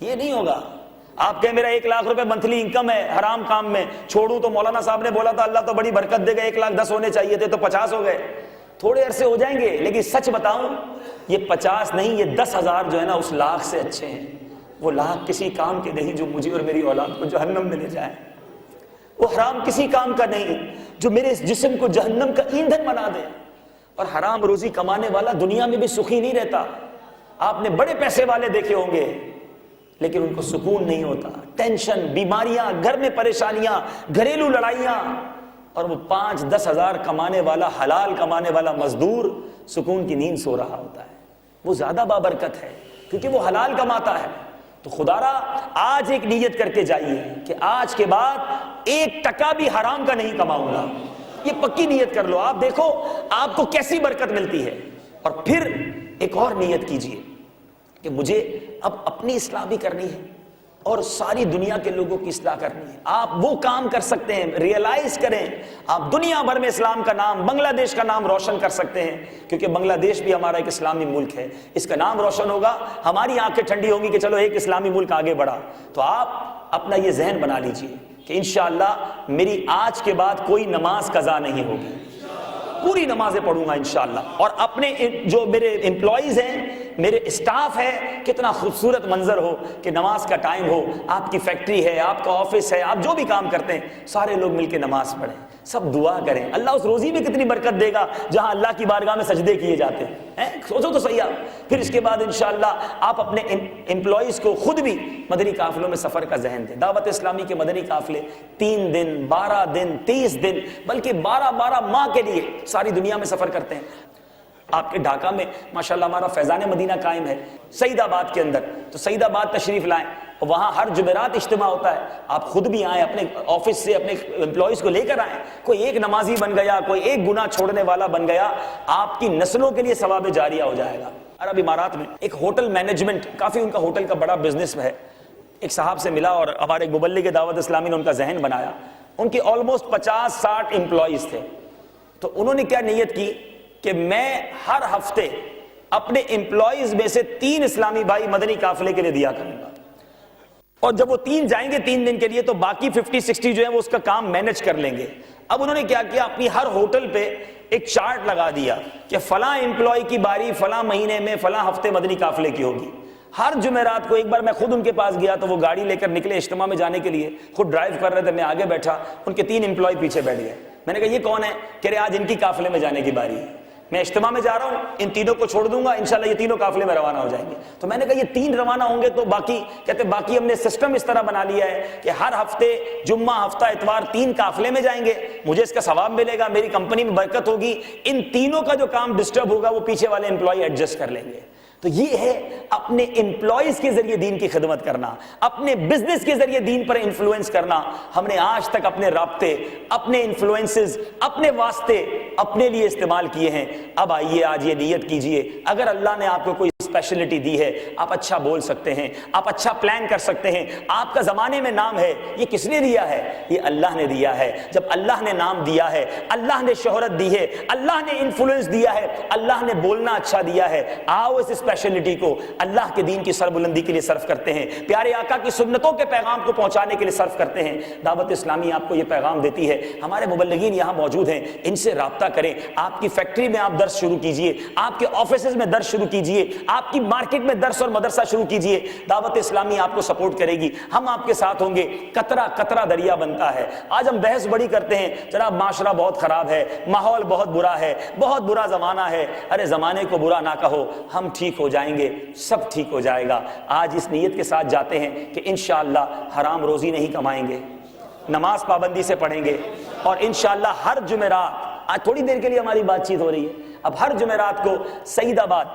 یہ نہیں ہوگا. آپ کہیں میرا 1 لاکھ روپے منتھلی انکم ہے حرام کام میں, چھوڑوں تو مولانا صاحب نے بولا تھا اللہ تو بڑی برکت دے گا, 1,10,000 ہونے چاہیے تھے تو 50 ہو گئے. تھوڑے عرصے ہو جائیں گے, لیکن سچ بتاؤں یہ 50 نہیں, یہ 10,000 جو ہے نا اس لاکھ سے اچھے ہیں. وہ لاکھ کسی کام کے نہیں جو مجھے اور میری اولاد کو جہنم میں لے جائے. وہ حرام کسی کام کا نہیں جو میرے اس جسم کو جہنم کا ایندھن بنا دے. اور حرام روزی کمانے والا دنیا میں بھی سخی نہیں رہتا. آپ نے بڑے پیسے والے دیکھے ہوں گے لیکن ان کو سکون نہیں ہوتا. ٹینشن, بیماریاں, گھر میں پریشانیاں, گھریلو لڑائیاں. اور وہ 5-10 ہزار کمانے والا, حلال کمانے والا مزدور سکون کی نیند سو رہا ہوتا ہے. وہ زیادہ بابرکت ہے کیونکہ وہ حلال کماتا ہے. تو خدا را آج ایک نیت کر کے جائیے کہ آج کے بعد 1 ٹکا بھی حرام کا نہیں کماؤں گا. یہ پکی نیت کر لو, آپ دیکھو آپ کو کیسی برکت ملتی ہے. اور پھر ایک اور نیت کیجئے کہ مجھے اب اپنی اصلاح بھی کرنی ہے اور ساری دنیا کے لوگوں کی اصلاح کرنی ہے. آپ وہ کام کر سکتے ہیں, ریئلائز کریں, آپ دنیا بھر میں اسلام کا نام, بنگلہ دیش کا نام روشن کر سکتے ہیں کیونکہ بنگلہ دیش بھی ہمارا ایک اسلامی ملک ہے. اس کا نام روشن ہوگا, ہماری آنکھیں ٹھنڈی ہوں گی کہ چلو ایک اسلامی ملک آگے بڑھا. تو آپ اپنا یہ ذہن بنا لیجئے کہ انشاءاللہ میری آج کے بعد کوئی نماز قضا نہیں ہوگی, پوری نمازیں پڑھوں گا انشاءاللہ. اور اپنے جو میرے امپلائیز ہیں, میرے اسٹاف ہے, کتنا خوبصورت منظر ہو کہ نماز کا ٹائم ہو, آپ کی فیکٹری ہے, آپ کا آفس ہے, آپ جو بھی کام کرتے ہیں سارے لوگ مل کے نماز پڑھیں, سب دعا کریں. اللہ اس روزی میں کتنی برکت دے گا جہاں اللہ کی بارگاہ میں سجدے کیے جاتے ہیں. سوچو تو صحیح آپ. پھر اس کے بعد انشاءاللہ آپ اپنے امپلائیز کو خود بھی مدنی قافلوں میں سفر کا ذہن دیں. دعوت اسلامی کے مدنی قافلے 3 دن, 12 دن, 30 دن, بلکہ 12 ماہ کے لیے ساری دنیا میں سفر کرتے ہیں. آپ کے ڈھاکہ میں ماشاءاللہ ہمارا فیضان مدینہ قائم ہے سعید آباد کے اندر, تو سعید آباد تشریف لائیں, وہاں ہر جمعرات اجتماع ہوتا ہے. آپ خود بھی آئیں, اپنے آفس سے اپنے امپلائیز کو لے کر آئیں. کوئی ایک نمازی بن گیا, کوئی ایک گناہ چھوڑنے والا بن گیا, آپ کی نسلوں کے لیے ثواب جاریہ ہو جائے گا. عرب امارات میں ایک ہوٹل مینجمنٹ, کافی ان کا ہوٹل کا بڑا بزنس ہے. ایک صاحب سے ملا اور ہمارے ایک مبلغ دعوت اسلامی نے ان کا ذہن بنایا. ان کے آلموسٹ 50-60 امپلائیز تھے. تو انہوں نے کیا نیت کی کہ میں ہر ہفتے اپنے امپلائیز میں سے 3 اسلامی بھائی مدنی قافلے کے لیے دیا کروں گا, اور جب وہ 3 جائیں گے 3 دن کے لیے تو باقی 50-60 جو ہے وہ اس کا کام مینج کر لیں گے. اب انہوں نے کیا کیا, اپنی ہر ہوٹل پہ ایک چارٹ لگا دیا کہ فلاں امپلائی کی باری فلاں مہینے میں فلاں ہفتے مدنی قافلے کی ہوگی. ہر جمعرات کو ایک بار میں خود ان کے پاس گیا تو وہ گاڑی لے کر نکلے اجتماع میں جانے کے لیے, خود ڈرائیو کر رہے تھے, میں آگے بیٹھا, ان کے 3 امپلائی پیچھے بیٹھ گئے. میں نے کہا یہ کون ہے؟ کہہ رہے آج ان کی قافلے میں جانے کی باری ہے, میں اجتماع میں جا رہا ہوں, ان تینوں کو چھوڑ دوں گا, انشاءاللہ یہ تینوں قافلے میں روانہ ہو جائیں گے. تو میں نے کہا یہ 3 روانہ ہوں گے تو باقی, کہتے باقی ہم نے سسٹم اس طرح بنا لیا ہے کہ ہر ہفتے جمعہ, ہفتہ, اتوار 3 قافلے میں جائیں گے, مجھے اس کا ثواب ملے گا, میری کمپنی میں برکت ہوگی, ان تینوں کا جو کام ڈسٹرب ہوگا وہ پیچھے والے امپلائی ایڈجسٹ کر لیں گے. تو یہ ہے اپنے امپلائیز کے ذریعے دین کی خدمت کرنا, اپنے بزنس کے ذریعے دین پر انفلوئنس کرنا. ہم نے آج تک اپنے رابطے, اپنے انفلوئنسز, اپنے واسطے اپنے لیے استعمال کیے ہیں. اب آئیے آج یہ نیت کیجئے, اگر اللہ نے آپ کو کوئی اسپیشلٹی دی ہے, آپ اچھا بول سکتے ہیں, آپ اچھا پلان کر سکتے ہیں, آپ کا زمانے میں نام ہے, یہ کس نے دیا ہے؟ یہ اللہ نے دیا ہے. جب اللہ نے نام دیا ہے, اللہ نے شہرت دی ہے, اللہ نے انفلوئنس دیا ہے, اللہ نے بولنا اچھا دیا ہے, آؤ اس اسپیشلٹی کو اللہ کے دین کی سربلندی کے لیے صرف کرتے ہیں, پیارے آقا کی سنتوں کے پیغام کو پہنچانے کے لیے صرف کرتے ہیں. دعوت اسلامی آپ کو یہ پیغام دیتی ہے, ہمارے مبلغین یہاں موجود ہیں, ان سے رابطہ کریں. آپ کی فیکٹری میں آپ درس شروع کیجئے, آپ کے آفیسز میں درس شروع کیجئے, آپ کی مارکیٹ میں درس اور مدرسہ شروع کیجئے. دعوت اسلامی آپ کو سپورٹ کرے گی, ہم آپ کے ساتھ ہوں گے. قطرہ قطرہ دریا بنتا ہے. آج ہم بحث بڑی کرتے ہیں, جناب معاشرہ بہت خراب ہے, ماحول بہت برا ہے, بہت برا زمانہ ہے. ارے زمانے کو برا نہ کہو, ہم ٹھیک ہو جائیں گے, سب ٹھیک ہو جائے گا. آج اس نیت کے ساتھ جاتے ہیں کہ انشاءاللہ حرام روزی نہیں کمائیں گے, نماز پابندی سے پڑھیں گے, اور انشاءاللہ ہر جمعرات, آج تھوڑی دیر کے لیے ہماری بات چیت ہو رہی ہے, اب ہر جمعرات کو سعید آباد,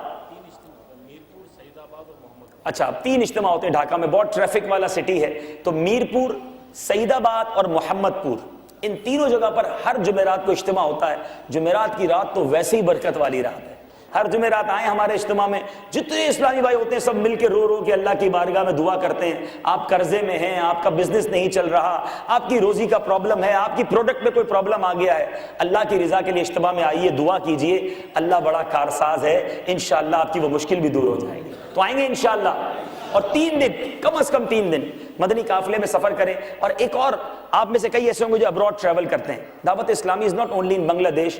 اچھا 3 اجتماع ہوتے ہیں ڈھاکہ میں, بہت ٹریفک والا سٹی ہے, تو میرپور, سعید آباد اور محمد پور, ان تینوں جگہ پر ہر جمعرات کو اجتماع ہوتا ہے. جمعرات کی رات تو ویسے ہی برکت والی رات ہے, ہر جمعرات آئیں ہمارے اجتماع میں، جتنے اسلامی بھائی ہوتے ہیں سب مل کے رو رو کے اللہ کی بارگاہ میں دعا کرتے ہیں. آپ قرضے میں ہیں، آپ کا بزنس نہیں چل رہا، آپ کی روزی کا پرابلم ہے، آپ کی پروڈکٹ میں کوئی پرابلم آ گیا ہے، اللہ کی رضا کے لیے اجتماع میں آئیے، دعا کیجئے. اللہ بڑا کارساز ہے، انشاءاللہ آپ کی وہ مشکل بھی دور ہو جائے گی. تو آئیں گے انشاءاللہ. اور 3 دن، کم از کم 3 دن مدنی قافلے میں سفر کریں. اور ایک اور، آپ میں سے کئی ایسے ہوں گے جو ابراڈ ٹریول کرتے ہیں. دعوت اسلامی از ناٹ اونلی ان بنگلہ دیش.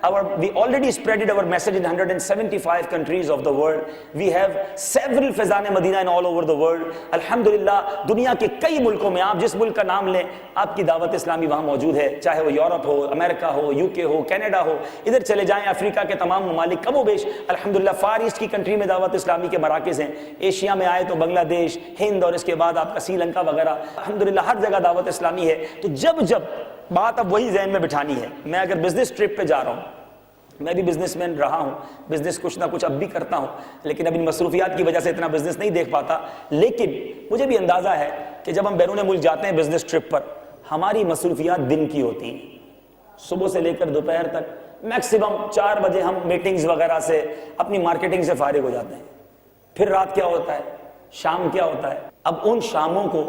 We already spreaded our message in 175 countries of the world. We have several Faizan Madina in all over the world. الحمدللہ دنیا کے کئی ملکوں میں، آپ جس ملک کا نام لیں آپ کی دعوت اسلامی وہاں موجود ہے، چاہے وہ یورپ ہو، امریکہ ہو، UK ہو، کینیڈا ہو. ادھر چلے جائیں، افریقہ کے تمام ممالک کم و بیش الحمدللہ. فار ایسٹ کی کنٹری میں دعوت اسلامی کے مراکز ہیں. ایشیا میں آئے تو بنگلہ دیش، ہند، اور اس کے بعد آپ کا سری لنکا وغیرہ. الحمدللہ ہر جگہ دعوت اسلامی ہے. تو جب بات اب وہی ذہن میں بٹھانی ہے، میں اگر بزنس ٹرپ پہ جا رہا ہوں، میں بھی بزنس مین رہا ہوں، بزنس کچھ نہ کچھ اب بھی کرتا ہوں، لیکن اب ان مصروفیات کی وجہ سے اتنا بزنس نہیں دیکھ پاتا. لیکن مجھے بھی اندازہ ہے کہ جب ہم بیرون ملک جاتے ہیں بزنس ٹرپ پر، ہماری مصروفیات دن کی ہوتی ہیں. صبح سے لے کر دوپہر تک میکسیمم 4 بجے ہم میٹنگز وغیرہ سے، اپنی مارکیٹنگ سے فارغ ہو جاتے ہیں. پھر رات کیا ہوتا ہے، شام کیا ہوتا ہے. اب ان شاموں کو،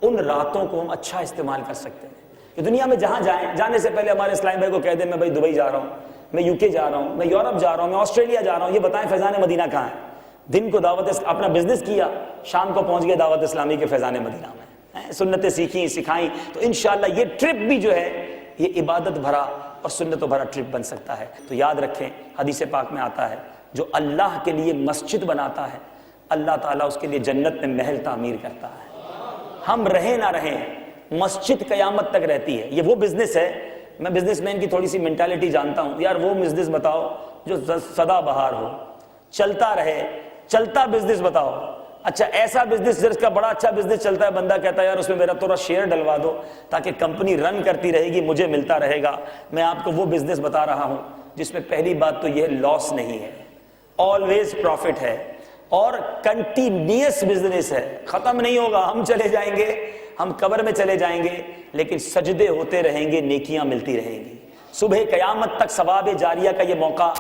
ان راتوں کو ہم اچھا استعمال کر سکتے ہیں کہ دنیا میں جہاں جائیں، جانے سے پہلے ہمارے اسلام بھائی کو کہہ دیں میں بھائی دبئی جا رہا ہوں، میں UK جا رہا ہوں، میں یورپ جا رہا ہوں، میں آسٹریلیا جا رہا ہوں، یہ بتائیں فیضان مدینہ کہاں ہے. دن کو اپنا بزنس کیا، شام کو پہنچ گئے دعوت اسلامی کے فیضان مدینہ میں، سنتیں سیکھیں سکھائیں. تو انشاءاللہ یہ ٹرپ بھی جو ہے یہ عبادت بھرا اور سنتوں بھرا ٹرپ بن سکتا ہے. تو یاد رکھیں، حدیث پاک میں آتا ہے جو اللہ کے لیے مسجد بناتا ہے اللہ تعالیٰ اس کے لیے جنت میں محل تعمیر کرتا ہے. ہم رہیں نہ رہیں، مسجد قیامت تک رہتی ہے. یہ وہ بزنس ہے، میں بزنس مین کی تھوڑی سی مینٹالٹی جانتا ہوں. یار وہ بزنس بتاؤ جو سدا بہار ہو، چلتا رہے، چلتا بزنس بتاؤ. اچھا ایسا بزنس جس کا بڑا اچھا بزنس چلتا ہے، بندہ کہتا ہے یار اس میں میرا تھوڑا شیئر ڈلوا دو تاکہ کمپنی رن کرتی رہے گی، مجھے ملتا رہے گا. میں آپ کو وہ بزنس بتا رہا ہوں جس میں پہلی بات تو یہ لاس نہیں ہے، آلویز پروفٹ ہے، اور کنٹینیوس بزنس ہے، ختم نہیں ہوگا. ہم چلے جائیں گے، ہم قبر میں چلے جائیں گے، لیکن سجدے ہوتے رہیں گے، نیکیاں ملتی رہیں گی. صبح قیامت تک ثواب جاریہ کا یہ موقع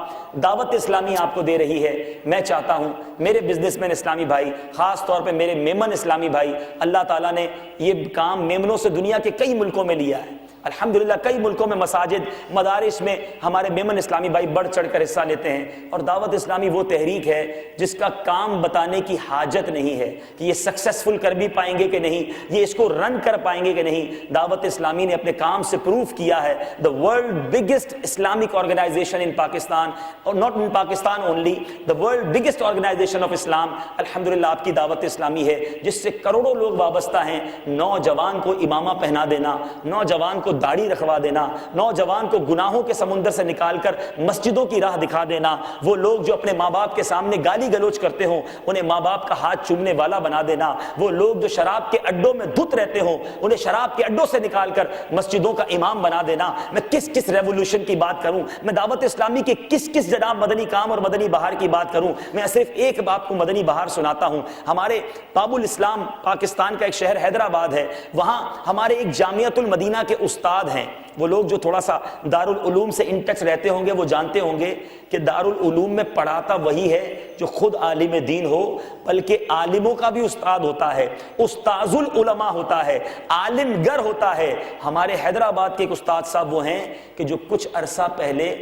دعوت اسلامی آپ کو دے رہی ہے. میں چاہتا ہوں میرے بزنس مین اسلامی بھائی، خاص طور پہ میرے میمن اسلامی بھائی، اللہ تعالیٰ نے یہ کام میمنوں سے دنیا کے کئی ملکوں میں لیا ہے. الحمدللہ کئی ملکوں میں مساجد، مدارس میں ہمارے میمن اسلامی بھائی بڑھ چڑھ کر حصہ لیتے ہیں. اور دعوت اسلامی وہ تحریک ہے جس کا کام بتانے کی حاجت نہیں ہے کہ یہ سکسیسفل کر بھی پائیں گے کہ نہیں، یہ اس کو رن کر پائیں گے کہ نہیں. دعوت اسلامی نے اپنے کام سے پروف کیا ہے. The world biggest Islamic organisation in Pakistan, اور not in Pakistan only, the world biggest organisation of Islam الحمدللہ آپ کی دعوت اسلامی ہے، جس سے کروڑوں لوگ وابستہ ہیں. نوجوان کو امامہ پہنا دینا، نوجوان کو داڑھی رکھوا دینا، نوجوان کو گناہوں کے سمندر سے نکال کر مسجدوں کی راہ دکھا دینا. وہ لوگ جو اپنے ماں باپ کے سامنے گالی گلوچ کرتے ہوں انہیں ماں باپ کا ہاتھ چومنے والا بنا دینا. وہ لوگ جو شراب کے اڈوں میں دھت رہتے ہوں انہیں شراب کے اڈوں سے نکال کر مسجدوں کا امام بنا دینا. میں کس ریولوشن کی بات کروں، میں دعوت اسلامی کے کس جناب مدنی کام اور مدنی بہار کی بات کروں. میں صرف ایک آپ کو مدنی بہار سناتا ہوں. ہمارے باب الاسلام پاکستان کا ایک شہر حیدرآباد ہے، وہاں ہمارے ایک جامعۃ المدینہ کے استاد ہیں. وہ لوگ جو تھوڑا سا دارالعلوم سے ان ٹچ رہتے ہوں گے وہ جانتے ہوں گے کہ دارالعلوم میں پڑھاتا وہی ہے جو خود عالم دین ہو، بلکہ عالموں کا بھی استاد ہوتا ہے، استاذ العلماء ہوتا ہے، عالم گر ہوتا ہے. ہمارے حیدرآباد کے ایک استاد صاحب وہ ہیں کہ جو کچھ عرصہ پہلے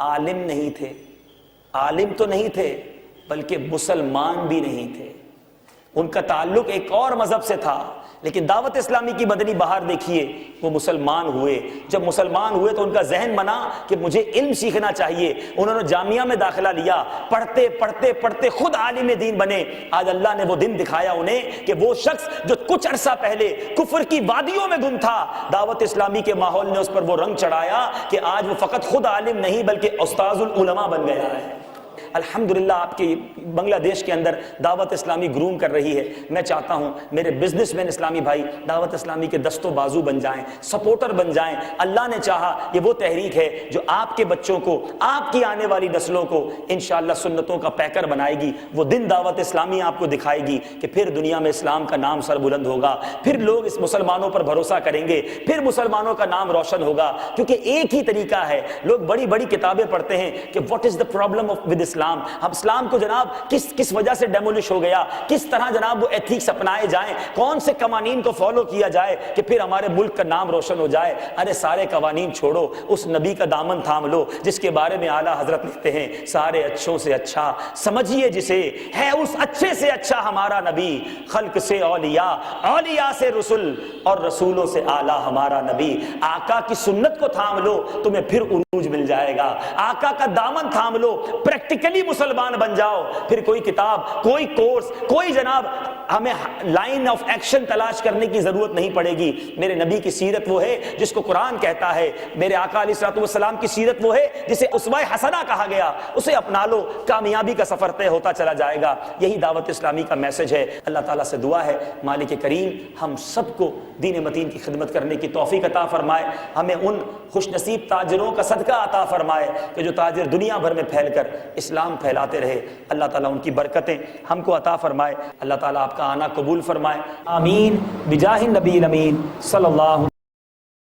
عالم نہیں تھے، عالم تو نہیں تھے بلکہ مسلمان بھی نہیں تھے. ان کا تعلق ایک اور مذہب سے تھا، لیکن دعوت اسلامی کی مدنی بہار دیکھیے، وہ مسلمان ہوئے. جب مسلمان ہوئے تو ان کا ذہن بنا کہ مجھے علم سیکھنا چاہیے. انہوں نے جامعہ میں داخلہ لیا، پڑھتے پڑھتے پڑھتے خود عالم دین بنے. آج اللہ نے وہ دن دکھایا انہیں کہ وہ شخص جو کچھ عرصہ پہلے کفر کی وادیوں میں گم تھا، دعوت اسلامی کے ماحول نے اس پر وہ رنگ چڑھایا کہ آج وہ فقط خود عالم نہیں بلکہ استاذ العلماء بن گیا ہے. الحمدللہ آپ کے بنگلہ دیش کے اندر دعوت اسلامی گروم کر رہی ہے. میں چاہتا ہوں میرے بزنس مین اسلامی بھائی دعوت اسلامی کے دست و بازو بن جائیں, سپورٹر بن جائیں. اللہ نے چاہا یہ وہ تحریک ہے جو آپ کے بچوں کو, آپ کی آنے والی نسلوں کو انشاءاللہ سنتوں کا پیکر بنائے گی. وہ دن دعوت اسلامی آپ کو دکھائے گی کہ پھر دنیا میں اسلام کا نام سر بلند ہوگا, پھر لوگ اس مسلمانوں پر بھروسہ کریں گے, پھر مسلمانوں کا نام روشن ہوگا. کیونکہ ایک ہی طریقہ ہے. لوگ بڑی بڑی کتابیں پڑھتے ہیں کہ what is the problem with Islam, اب اسلام کو جناب کس وجہ سے ڈیمولش ہو گیا, کس طرح جناب وہ ایتھکس اپنائے جائیں, کون سے قوانین کو فالو کیا جائے کہ پھر ہمارے ملک کا نام روشن ہو جائے. ارے سارے قوانین چھوڑو, اس نبی کا دامن تھام لو جس کے بارے میں اعلیٰ حضرت لکھتے ہیں سارے اچھوں سے اچھا سمجھیے جسے, ہے اس اچھے سے اچھا ہمارا نبی. خلق سے اولیاء, اولیاء سے رسول, اور رسولوں سے اعلیٰ ہمارا نبی. آقا کی سنت کو تھام لو تمہیں پھر عروج مل جائے گا. آقا کا دامن تھام لو, پریکٹیکلی مسلمان بن جاؤ. پھر کوئی کتاب, کوئی کورس, کوئی جناب ہمیں لائن آف ایکشن تلاش کرنے کی ضرورت نہیں پڑے گی. میرے نبی کی سیرت وہ ہے جس کو قرآن کہتا ہے, میرے آقا علیہ الصلوۃ والسلام کی سیرت وہ ہے جسے اسوہ حسنہ کہا گیا. اسے اپنا لو, کامیابی کا سفر طے ہوتا چلا جائے گا. یہی دعوت اسلامی کا میسج ہے. اللہ تعالیٰ سے دعا ہے مالک کریم ہم سب کو دین متین کی خدمت کرنے کی توفیق عطا فرمائے. ہمیں ان خوش نصیب تاجروں کا صدقہ عطا فرمائے کہ جو تاجر دنیا بھر میں پھیل کر اسلام پھیلاتے رہے. اللہ تعالیٰ ان کی برکتیں ہم کو عطا فرمائے. اللہ تعالیٰ آپ کا آنا قبول فرمائے. آمین بجاہ النبی الامین صلی اللہ